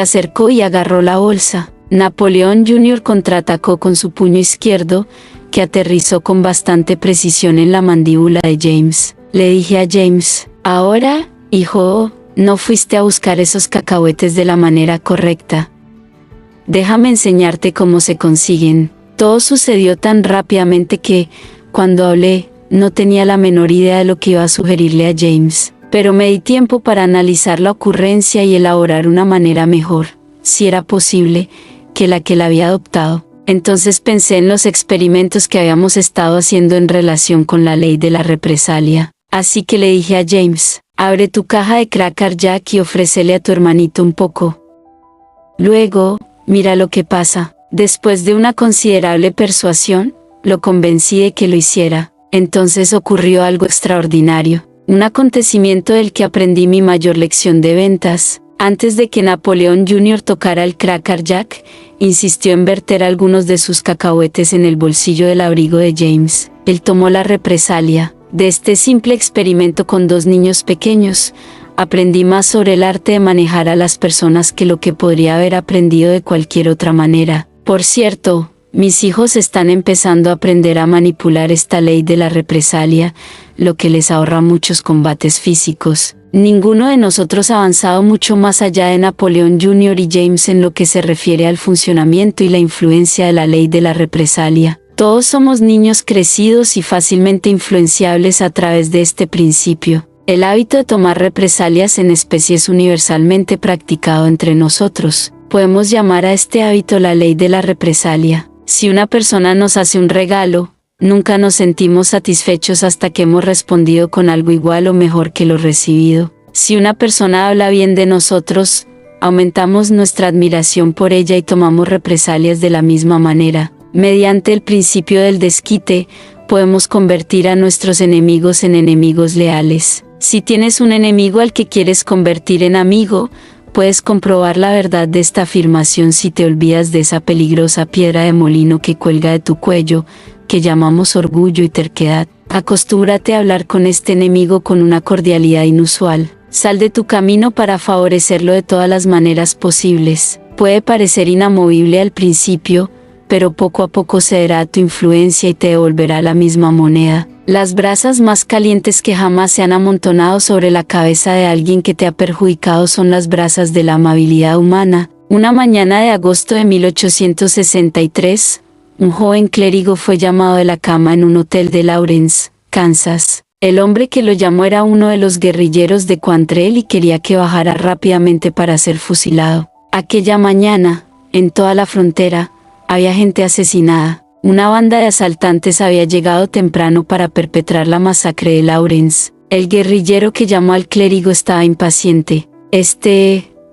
acercó y agarró la bolsa. Napoleón Jr. contraatacó con su puño izquierdo, que aterrizó con bastante precisión en la mandíbula de James. Le dije a James, ahora, hijo, no fuiste a buscar esos cacahuetes de la manera correcta. Déjame enseñarte cómo se consiguen. Todo sucedió tan rápidamente que, cuando hablé, no tenía la menor idea de lo que iba a sugerirle a James. Pero me di tiempo para analizar la ocurrencia y elaborar una manera mejor, si era posible, que la que él había adoptado. Entonces pensé en los experimentos que habíamos estado haciendo en relación con la ley de la represalia. Así que le dije a James, abre tu caja de Cracker Jack y ofrécele a tu hermanito un poco. Luego, mira lo que pasa. Después de una considerable persuasión, lo convencí de que lo hiciera. Entonces ocurrió algo extraordinario. Un acontecimiento del que aprendí mi mayor lección de ventas. Antes de que Napoleón Jr. tocara el Cracker Jack, insistió en verter algunos de sus cacahuetes en el bolsillo del abrigo de James. Él tomó la represalia. De este simple experimento con dos niños pequeños, aprendí más sobre el arte de manejar a las personas que lo que podría haber aprendido de cualquier otra manera. Por cierto, mis hijos están empezando a aprender a manipular esta ley de la represalia, lo que les ahorra muchos combates físicos. Ninguno de nosotros ha avanzado mucho más allá de Napoleón Jr. y James en lo que se refiere al funcionamiento y la influencia de la ley de la represalia. Todos somos niños crecidos y fácilmente influenciables a través de este principio. El hábito de tomar represalias en especie es universalmente practicado entre nosotros. Podemos llamar a este hábito la ley de la represalia. Si una persona nos hace un regalo, nunca nos sentimos satisfechos hasta que hemos respondido con algo igual o mejor que lo recibido. Si una persona habla bien de nosotros, aumentamos nuestra admiración por ella y tomamos represalias de la misma manera. Mediante el principio del desquite, podemos convertir a nuestros enemigos en enemigos leales. Si tienes un enemigo al que quieres convertir en amigo, puedes comprobar la verdad de esta afirmación si te olvidas de esa peligrosa piedra de molino que cuelga de tu cuello, que llamamos orgullo y terquedad. Acostúmbrate a hablar con este enemigo con una cordialidad inusual. Sal de tu camino para favorecerlo de todas las maneras posibles. Puede parecer inamovible al principio, pero poco a poco cederá a tu influencia y te devolverá la misma moneda. Las brasas más calientes que jamás se han amontonado sobre la cabeza de alguien que te ha perjudicado son las brasas de la amabilidad humana. Una mañana de agosto de 1863, un joven clérigo fue llamado de la cama en un hotel de Lawrence, Kansas. El hombre que lo llamó era uno de los guerrilleros de Quantrell y quería que bajara rápidamente para ser fusilado. Aquella mañana, en toda la frontera, había gente asesinada. Una banda de asaltantes había llegado temprano para perpetrar la masacre de Lawrence. El guerrillero que llamó al clérigo estaba impaciente.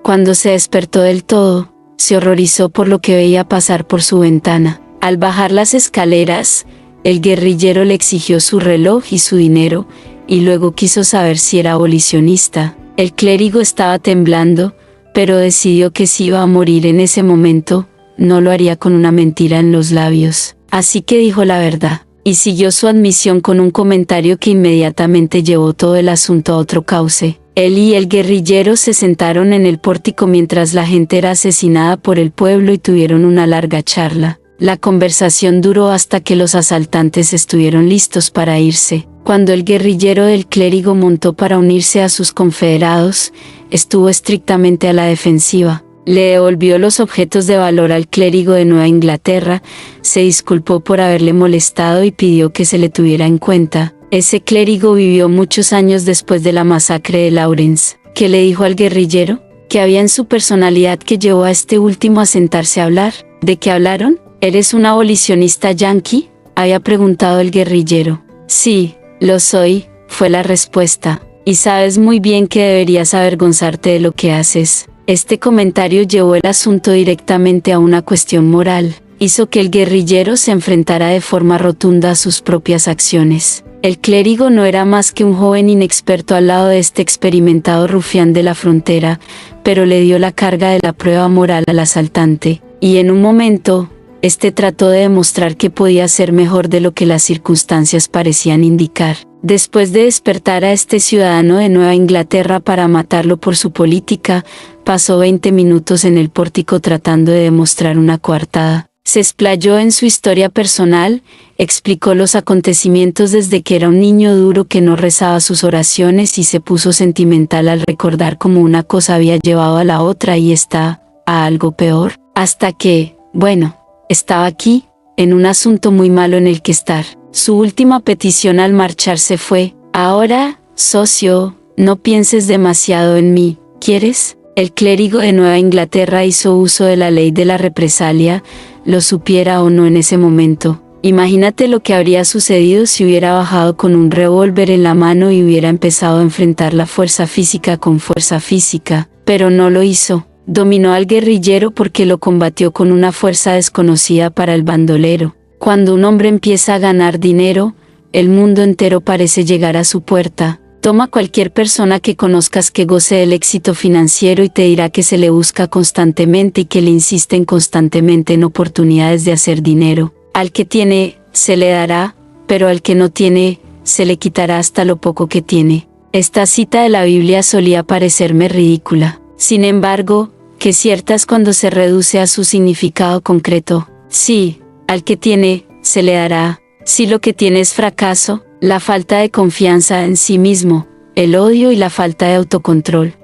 Cuando se despertó del todo, se horrorizó por lo que veía pasar por su ventana. Al bajar las escaleras, el guerrillero le exigió su reloj y su dinero, y luego quiso saber si era abolicionista. El clérigo estaba temblando, pero decidió que si iba a morir en ese momento, no lo haría con una mentira en los labios. Así que dijo la verdad, y siguió su admisión con un comentario que inmediatamente llevó todo el asunto a otro cauce. Él y el guerrillero se sentaron en el pórtico mientras la gente era asesinada por el pueblo y tuvieron una larga charla. La conversación duró hasta que los asaltantes estuvieron listos para irse. Cuando el guerrillero del clérigo montó para unirse a sus confederados, estuvo estrictamente a la defensiva. Le devolvió los objetos de valor al clérigo de Nueva Inglaterra, se disculpó por haberle molestado y pidió que se le tuviera en cuenta. Ese clérigo vivió muchos años después de la masacre de Lawrence. ¿Qué le dijo al guerrillero? ¿Qué había en su personalidad que llevó a este último a sentarse a hablar? ¿De qué hablaron? ¿Eres un abolicionista yanqui?, había preguntado el guerrillero. Sí, lo soy, fue la respuesta. Y sabes muy bien que deberías avergonzarte de lo que haces. Este comentario llevó el asunto directamente a una cuestión moral. Hizo que el guerrillero se enfrentara de forma rotunda a sus propias acciones. El clérigo no era más que un joven inexperto al lado de este experimentado rufián de la frontera, pero le dio la carga de la prueba moral al asaltante, y en un momento, este trató de demostrar que podía ser mejor de lo que las circunstancias parecían indicar. Después de despertar a este ciudadano de Nueva Inglaterra para matarlo por su política, pasó 20 minutos en el pórtico tratando de demostrar una coartada. Se explayó en su historia personal, explicó los acontecimientos desde que era un niño duro que no rezaba sus oraciones y se puso sentimental al recordar cómo una cosa había llevado a la otra y a algo peor, hasta que, bueno, estaba aquí, en un asunto muy malo en el que estar. Su última petición al marcharse fue: ahora, socio, no pienses demasiado en mí, ¿quieres? El clérigo de Nueva Inglaterra hizo uso de la ley de la represalia, lo supiera o no en ese momento. Imagínate lo que habría sucedido si hubiera bajado con un revólver en la mano y hubiera empezado a enfrentar la fuerza física con fuerza física, pero no lo hizo. Dominó al guerrillero porque lo combatió con una fuerza desconocida para el bandolero. Cuando un hombre empieza a ganar dinero, el mundo entero parece llegar a su puerta. Toma cualquier persona que conozcas que goce del éxito financiero y te dirá que se le busca constantemente y que le insisten constantemente en oportunidades de hacer dinero. Al que tiene, se le dará, pero al que no tiene, se le quitará hasta lo poco que tiene. Esta cita de la Biblia solía parecerme ridícula. Sin embargo, que cierta es cuando se reduce a su significado concreto. Sí, al que tiene, se le dará. Si lo que tiene es fracaso, la falta de confianza en sí mismo, el odio y la falta de autocontrol,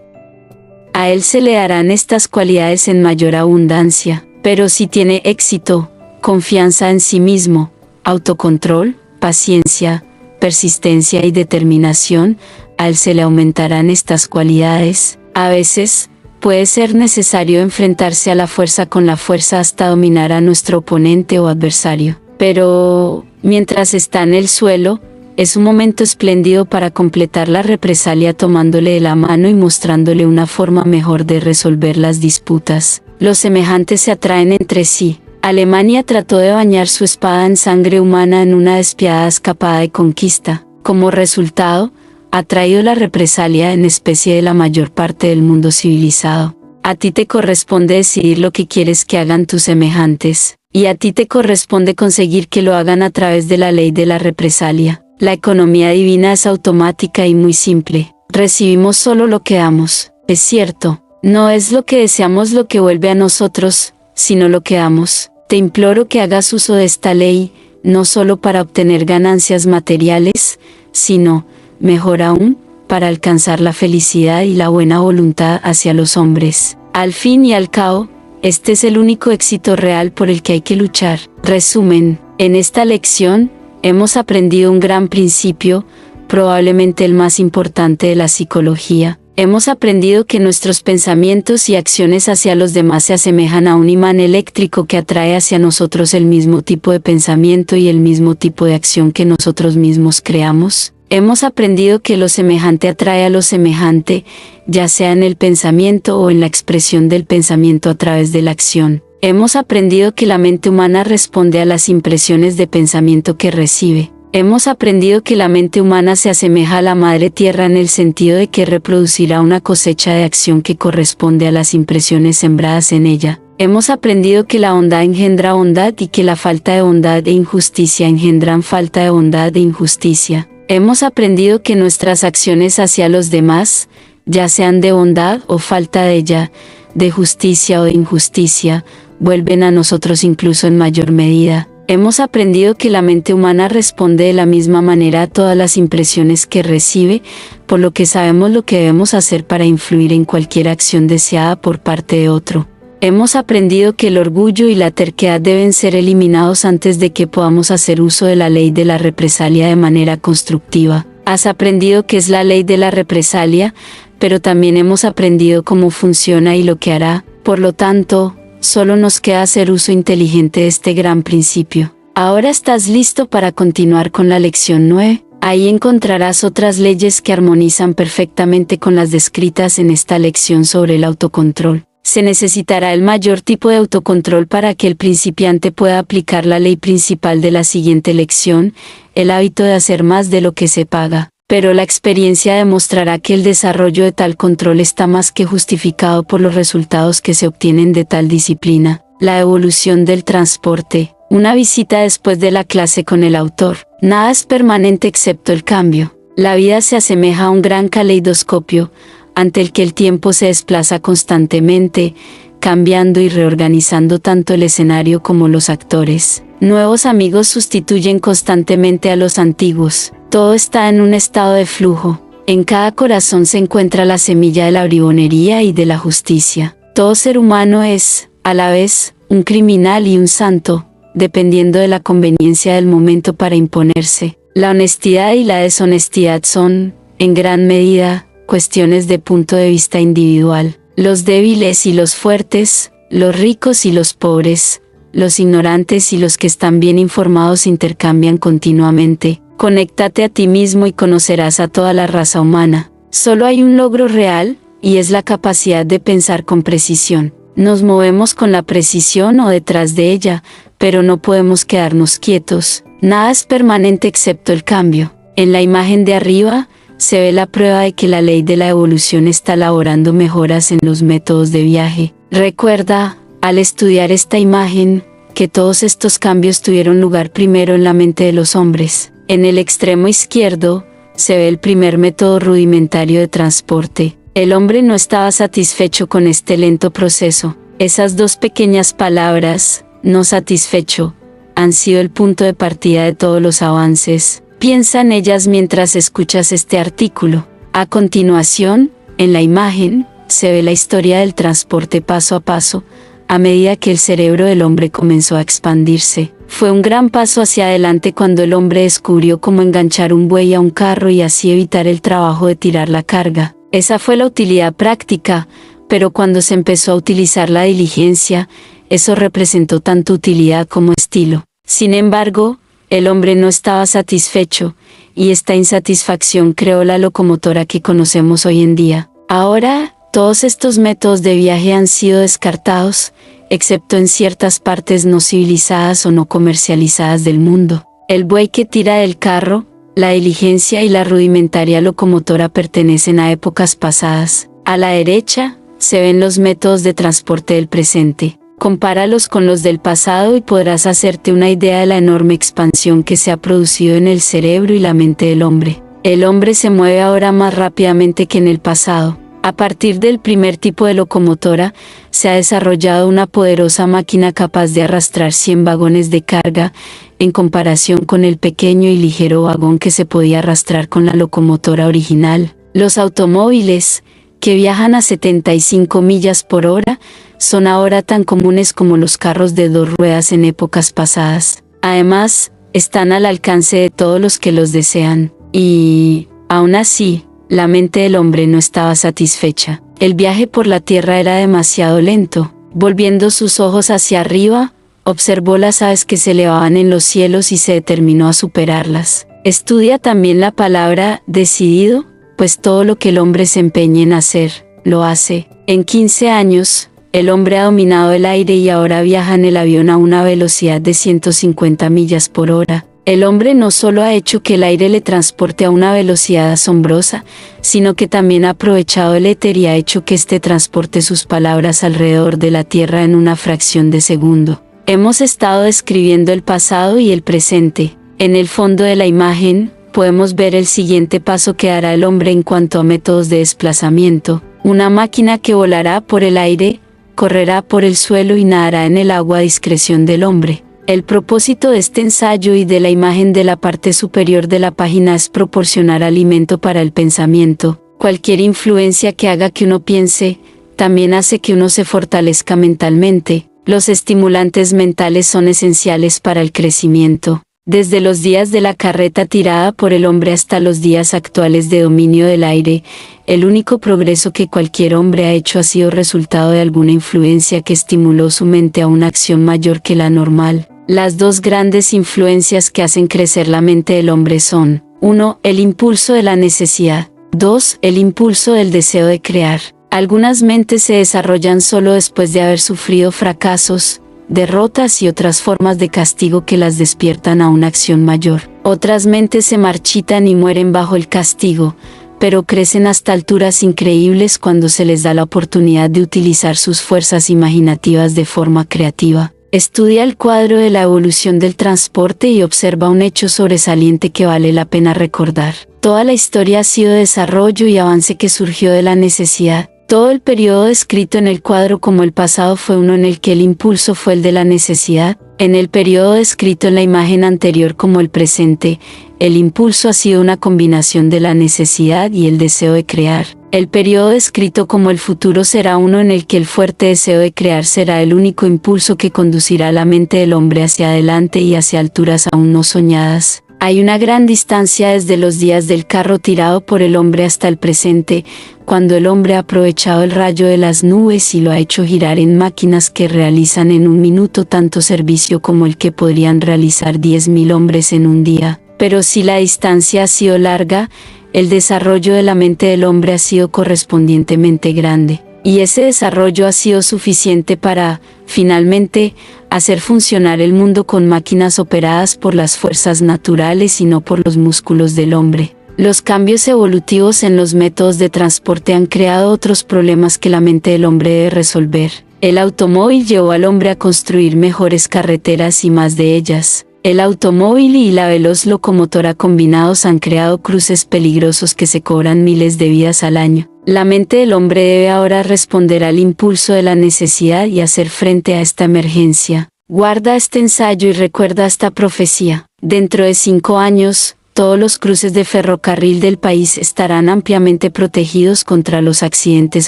a él se le darán estas cualidades en mayor abundancia. Pero si tiene éxito, confianza en sí mismo, autocontrol, paciencia, persistencia y determinación, a él se le aumentarán estas cualidades. A veces, puede ser necesario enfrentarse a la fuerza con la fuerza hasta dominar a nuestro oponente o adversario. Pero, mientras está en el suelo, es un momento espléndido para completar la represalia tomándole de la mano y mostrándole una forma mejor de resolver las disputas. Los semejantes se atraen entre sí. Alemania trató de bañar su espada en sangre humana en una despiadada escapada de conquista. Como resultado, ha traído la represalia en especie de la mayor parte del mundo civilizado. A ti te corresponde decidir lo que quieres que hagan tus semejantes, y a ti te corresponde conseguir que lo hagan a través de la ley de la represalia. La economía divina es automática y muy simple. Recibimos solo lo que damos. Es cierto, no es lo que deseamos lo que vuelve a nosotros, sino lo que damos. Te imploro que hagas uso de esta ley, no solo para obtener ganancias materiales, sino, mejor aún, para alcanzar la felicidad y la buena voluntad hacia los hombres. Al fin y al cabo, este es el único éxito real por el que hay que luchar. Resumen, en esta lección, hemos aprendido un gran principio, probablemente el más importante de la psicología. Hemos aprendido que nuestros pensamientos y acciones hacia los demás se asemejan a un imán eléctrico que atrae hacia nosotros el mismo tipo de pensamiento y el mismo tipo de acción que nosotros mismos creamos. Hemos aprendido que lo semejante atrae a lo semejante, ya sea en el pensamiento o en la expresión del pensamiento a través de la acción. Hemos aprendido que la mente humana responde a las impresiones de pensamiento que recibe. Hemos aprendido que la mente humana se asemeja a la madre tierra en el sentido de que reproducirá una cosecha de acción que corresponde a las impresiones sembradas en ella. Hemos aprendido que la bondad engendra bondad y que la falta de bondad e injusticia engendran falta de bondad e injusticia. Hemos aprendido que nuestras acciones hacia los demás, ya sean de bondad o falta de ella, de justicia o de injusticia, vuelven a nosotros incluso en mayor medida. Hemos aprendido que la mente humana responde de la misma manera a todas las impresiones que recibe, por lo que sabemos lo que debemos hacer para influir en cualquier acción deseada por parte de otro. Hemos aprendido que el orgullo y la terquedad deben ser eliminados antes de que podamos hacer uso de la ley de la represalia de manera constructiva. Has aprendido qué es la ley de la represalia, pero también hemos aprendido cómo funciona y lo que hará. Por lo tanto, solo nos queda hacer uso inteligente de este gran principio. Ahora estás listo para continuar con la lección 9. Ahí encontrarás otras leyes que armonizan perfectamente con las descritas en esta lección sobre el autocontrol. Se necesitará el mayor tipo de autocontrol para que el principiante pueda aplicar la ley principal de la siguiente lección, el hábito de hacer más de lo que se paga. Pero la experiencia demostrará que el desarrollo de tal control está más que justificado por los resultados que se obtienen de tal disciplina. La evolución del transporte. Una visita después de la clase con el autor. Nada es permanente excepto el cambio. La vida se asemeja a un gran caleidoscopio, ante el que el tiempo se desplaza constantemente, cambiando y reorganizando tanto el escenario como los actores. Nuevos amigos sustituyen constantemente a los antiguos. Todo está en un estado de flujo. En cada corazón se encuentra la semilla de la bribonería y de la justicia. Todo ser humano es, a la vez, un criminal y un santo, dependiendo de la conveniencia del momento para imponerse. La honestidad y la deshonestidad son, en gran medida, cuestiones de punto de vista individual. Los débiles y los fuertes, los ricos y los pobres, los ignorantes y los que están bien informados intercambian continuamente. Conéctate a ti mismo y conocerás a toda la raza humana. Solo hay un logro real, y es la capacidad de pensar con precisión. Nos movemos con la precisión o detrás de ella, pero no podemos quedarnos quietos. Nada es permanente excepto el cambio. En la imagen de arriba, se ve la prueba de que la ley de la evolución está elaborando mejoras en los métodos de viaje. Recuerda, al estudiar esta imagen, que todos estos cambios tuvieron lugar primero en la mente de los hombres. En el extremo izquierdo, se ve el primer método rudimentario de transporte. El hombre no estaba satisfecho con este lento proceso. Esas dos pequeñas palabras, no satisfecho, han sido el punto de partida de todos los avances. Piensa en ellas mientras escuchas este artículo. A continuación, en la imagen, se ve la historia del transporte paso a paso, a medida que el cerebro del hombre comenzó a expandirse. Fue un gran paso hacia adelante cuando el hombre descubrió cómo enganchar un buey a un carro y así evitar el trabajo de tirar la carga. Esa fue la utilidad práctica, pero cuando se empezó a utilizar la diligencia, eso representó tanto utilidad como estilo. Sin embargo, el hombre no estaba satisfecho, y esta insatisfacción creó la locomotora que conocemos hoy en día. Ahora, todos estos métodos de viaje han sido descartados, excepto en ciertas partes no civilizadas o no comercializadas del mundo. El buey que tira del carro, la diligencia y la rudimentaria locomotora pertenecen a épocas pasadas. A la derecha, se ven los métodos de transporte del presente. Compáralos con los del pasado y podrás hacerte una idea de la enorme expansión que se ha producido en el cerebro y la mente del hombre. El hombre se mueve ahora más rápidamente que en el pasado. A partir del primer tipo de locomotora, se ha desarrollado una poderosa máquina capaz de arrastrar 100 vagones de carga, en comparación con el pequeño y ligero vagón que se podía arrastrar con la locomotora original. Los automóviles, que viajan a 75 millas por hora, son ahora tan comunes como los carros de dos ruedas en épocas pasadas. Además, están al alcance de todos los que los desean. Y, aún así, la mente del hombre no estaba satisfecha. El viaje por la tierra era demasiado lento. Volviendo sus ojos hacia arriba, observó las aves que se elevaban en los cielos y se determinó a superarlas. Estudia también la palabra decidido, pues todo lo que el hombre se empeñe en hacer, lo hace. En 15 años, el hombre ha dominado el aire y ahora viaja en el avión a una velocidad de 150 millas por hora. El hombre no solo ha hecho que el aire le transporte a una velocidad asombrosa, sino que también ha aprovechado el éter y ha hecho que éste transporte sus palabras alrededor de la Tierra en una fracción de segundo. Hemos estado describiendo el pasado y el presente. En el fondo de la imagen, podemos ver el siguiente paso que hará el hombre en cuanto a métodos de desplazamiento. Una máquina que volará por el aire, correrá por el suelo y nadará en el agua a discreción del hombre. El propósito de este ensayo y de la imagen de la parte superior de la página es proporcionar alimento para el pensamiento. Cualquier influencia que haga que uno piense, también hace que uno se fortalezca mentalmente. Los estimulantes mentales son esenciales para el crecimiento. Desde los días de la carreta tirada por el hombre hasta los días actuales de dominio del aire, el único progreso que cualquier hombre ha hecho ha sido resultado de alguna influencia que estimuló su mente a una acción mayor que la normal. Las dos grandes influencias que hacen crecer la mente del hombre son, 1. El impulso de la necesidad. 2. El impulso del deseo de crear. Algunas mentes se desarrollan solo después de haber sufrido fracasos, derrotas y otras formas de castigo que las despiertan a una acción mayor. Otras mentes se marchitan y mueren bajo el castigo, pero crecen hasta alturas increíbles cuando se les da la oportunidad de utilizar sus fuerzas imaginativas de forma creativa. Estudia el cuadro de la evolución del transporte y observa un hecho sobresaliente que vale la pena recordar. Toda la historia ha sido desarrollo y avance que surgió de la necesidad. Todo el periodo descrito en el cuadro como el pasado fue uno en el que el impulso fue el de la necesidad. En el periodo descrito en la imagen anterior como el presente, el impulso ha sido una combinación de la necesidad y el deseo de crear. El periodo descrito como el futuro será uno en el que el fuerte deseo de crear será el único impulso que conducirá la mente del hombre hacia adelante y hacia alturas aún no soñadas. Hay una gran distancia desde los días del carro tirado por el hombre hasta el presente, cuando el hombre ha aprovechado el rayo de las nubes y lo ha hecho girar en máquinas que realizan en un minuto tanto servicio como el que podrían realizar 10.000 hombres en un día. Pero si la distancia ha sido larga, el desarrollo de la mente del hombre ha sido correspondientemente grande. Y ese desarrollo ha sido suficiente para, finalmente, hacer funcionar el mundo con máquinas operadas por las fuerzas naturales y no por los músculos del hombre. Los cambios evolutivos en los métodos de transporte han creado otros problemas que la mente del hombre debe resolver. El automóvil llevó al hombre a construir mejores carreteras y más de ellas. El automóvil y la veloz locomotora combinados han creado cruces peligrosos que se cobran miles de vidas al año. La mente del hombre debe ahora responder al impulso de la necesidad y hacer frente a esta emergencia. Guarda este ensayo y recuerda esta profecía. Dentro de 5 años, todos los cruces de ferrocarril del país estarán ampliamente protegidos contra los accidentes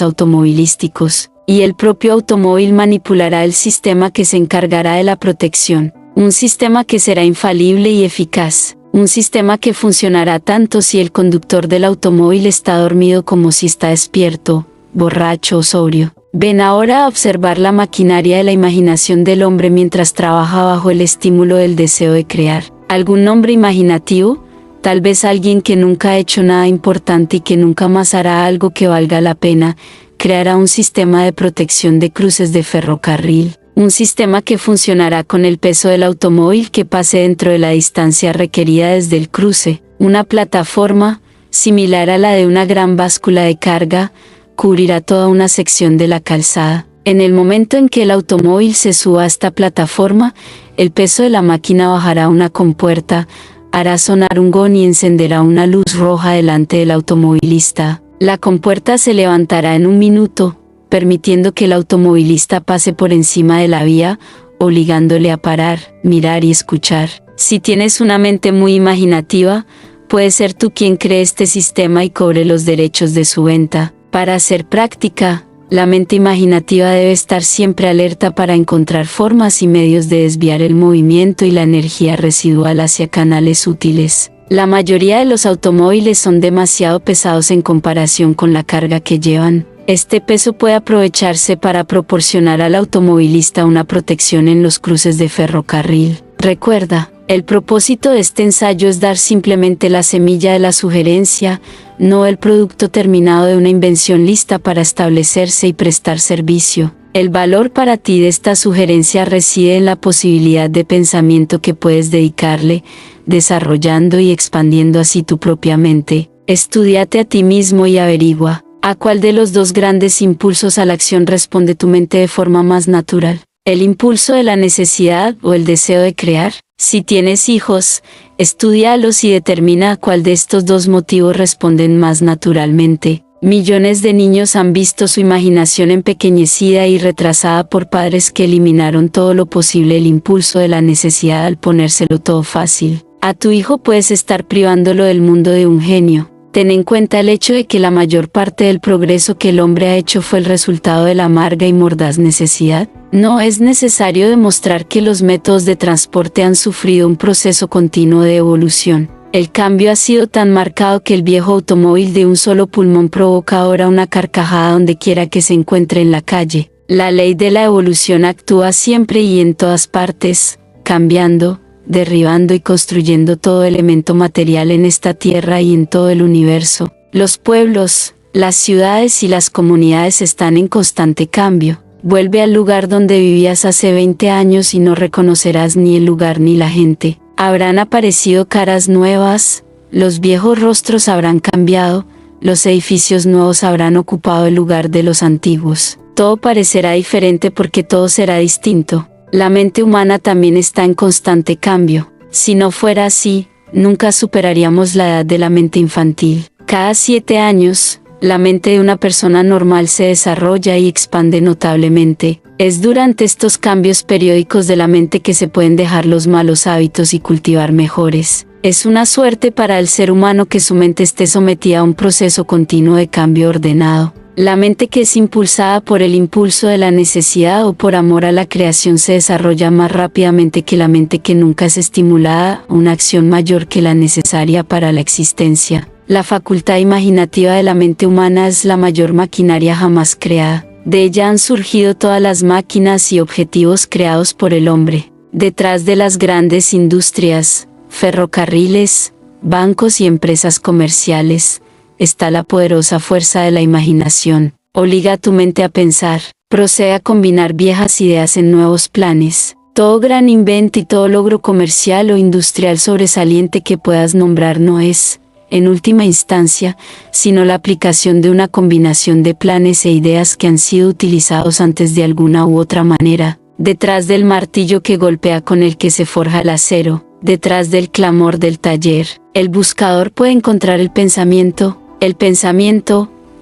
automovilísticos, y el propio automóvil manipulará el sistema que se encargará de la protección. Un sistema que será infalible y eficaz. Un sistema que funcionará tanto si el conductor del automóvil está dormido como si está despierto, borracho o sobrio. Ven ahora a observar la maquinaria de la imaginación del hombre mientras trabaja bajo el estímulo del deseo de crear. ¿Algún hombre imaginativo? Tal vez alguien que nunca ha hecho nada importante y que nunca más hará algo que valga la pena, creará un sistema de protección de cruces de ferrocarril. Un sistema que funcionará con el peso del automóvil que pase dentro de la distancia requerida desde el cruce. Una plataforma, similar a la de una gran báscula de carga, cubrirá toda una sección de la calzada. En el momento en que el automóvil se suba a esta plataforma, el peso de la máquina bajará una compuerta, hará sonar un gong y encenderá una luz roja delante del automovilista. La compuerta se levantará en un minuto, permitiendo que el automovilista pase por encima de la vía, obligándole a parar, mirar y escuchar. Si tienes una mente muy imaginativa, puedes ser tú quien cree este sistema y cobre los derechos de su venta. Para hacer práctica, la mente imaginativa debe estar siempre alerta para encontrar formas y medios de desviar el movimiento y la energía residual hacia canales útiles. La mayoría de los automóviles son demasiado pesados en comparación con la carga que llevan. Este peso puede aprovecharse para proporcionar al automovilista una protección en los cruces de ferrocarril. Recuerda, el propósito de este ensayo es dar simplemente la semilla de la sugerencia, no el producto terminado de una invención lista para establecerse y prestar servicio. El valor para ti de esta sugerencia reside en la posibilidad de pensamiento que puedes dedicarle, desarrollando y expandiendo así tu propia mente. Estúdiate a ti mismo y averigua, ¿a cuál de los dos grandes impulsos a la acción responde tu mente de forma más natural? ¿El impulso de la necesidad o el deseo de crear? Si tienes hijos, estúdialos y determina a cuál de estos dos motivos responden más naturalmente. Millones de niños han visto su imaginación empequeñecida y retrasada por padres que eliminaron todo lo posible el impulso de la necesidad al ponérselo todo fácil. A tu hijo puedes estar privándolo del mundo de un genio. Ten en cuenta el hecho de que la mayor parte del progreso que el hombre ha hecho fue el resultado de la amarga y mordaz necesidad. No es necesario demostrar que los métodos de transporte han sufrido un proceso continuo de evolución. El cambio ha sido tan marcado que el viejo automóvil de un solo pulmón provoca ahora una carcajada donde quiera que se encuentre en la calle. La ley de la evolución actúa siempre y en todas partes, cambiando, derribando y construyendo todo elemento material en esta tierra y en todo el universo. Los pueblos, las ciudades y las comunidades están en constante cambio. Vuelve al lugar donde vivías hace 20 años y no reconocerás ni el lugar ni la gente. Habrán aparecido caras nuevas, los viejos rostros habrán cambiado, los edificios nuevos habrán ocupado el lugar de los antiguos. Todo parecerá diferente porque todo será distinto. La mente humana también está en constante cambio. Si no fuera así, nunca superaríamos la edad de la mente infantil. Cada 7 años, la mente de una persona normal se desarrolla y expande notablemente. Es durante estos cambios periódicos de la mente que se pueden dejar los malos hábitos y cultivar mejores. Es una suerte para el ser humano que su mente esté sometida a un proceso continuo de cambio ordenado. La mente que es impulsada por el impulso de la necesidad o por amor a la creación se desarrolla más rápidamente que la mente que nunca es estimulada a una acción mayor que la necesaria para la existencia. La facultad imaginativa de la mente humana es la mayor maquinaria jamás creada. De ella han surgido todas las máquinas y objetivos creados por el hombre. Detrás de las grandes industrias, ferrocarriles, bancos y empresas comerciales, está la poderosa fuerza de la imaginación. Obliga a tu mente a pensar, procede a combinar viejas ideas en nuevos planes. Todo gran invento y todo logro comercial o industrial sobresaliente que puedas nombrar no es, en última instancia, sino la aplicación de una combinación de planes e ideas que han sido utilizados antes de alguna u otra manera. Detrás del martillo que golpea con el que se forja el acero, detrás del clamor del taller, el buscador puede encontrar el pensamiento,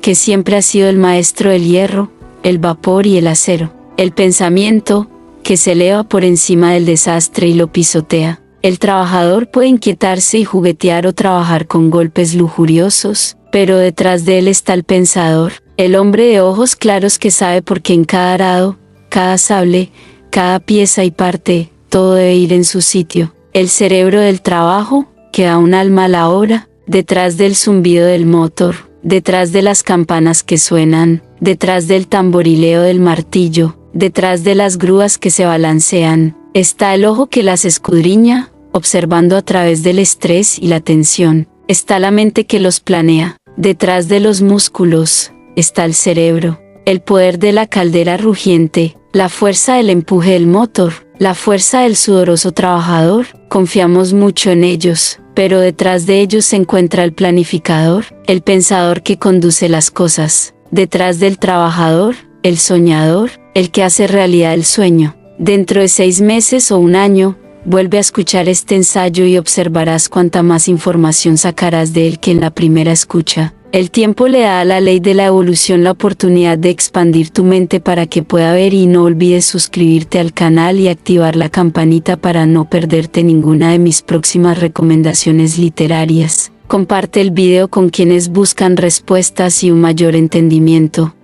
que siempre ha sido el maestro del hierro, el vapor y el acero. El pensamiento, que se eleva por encima del desastre y lo pisotea. El trabajador puede inquietarse y juguetear o trabajar con golpes lujuriosos, pero detrás de él está el pensador, el hombre de ojos claros que sabe por qué en cada arado, cada sable, cada pieza y parte, todo debe ir en su sitio. El cerebro del trabajo, que da un alma a la obra, detrás del zumbido del motor, detrás de las campanas que suenan, detrás del tamborileo del martillo, detrás de las grúas que se balancean, está el ojo que las escudriña, observando a través del estrés y la tensión. Está la mente que los planea. Detrás de los músculos, está el cerebro. El poder de la caldera rugiente, la fuerza del empuje del motor, la fuerza del sudoroso trabajador. Confiamos mucho en ellos, pero detrás de ellos se encuentra el planificador, el pensador que conduce las cosas. Detrás del trabajador, el soñador, el que hace realidad el sueño. Dentro de 6 meses o un año, vuelve a escuchar este ensayo y observarás cuánta más información sacarás de él que en la primera escucha. El tiempo le da a la ley de la evolución la oportunidad de expandir tu mente para que pueda ver, y no olvides suscribirte al canal y activar la campanita para no perderte ninguna de mis próximas recomendaciones literarias. Comparte el video con quienes buscan respuestas y un mayor entendimiento.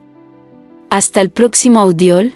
Hasta el próximo audiol.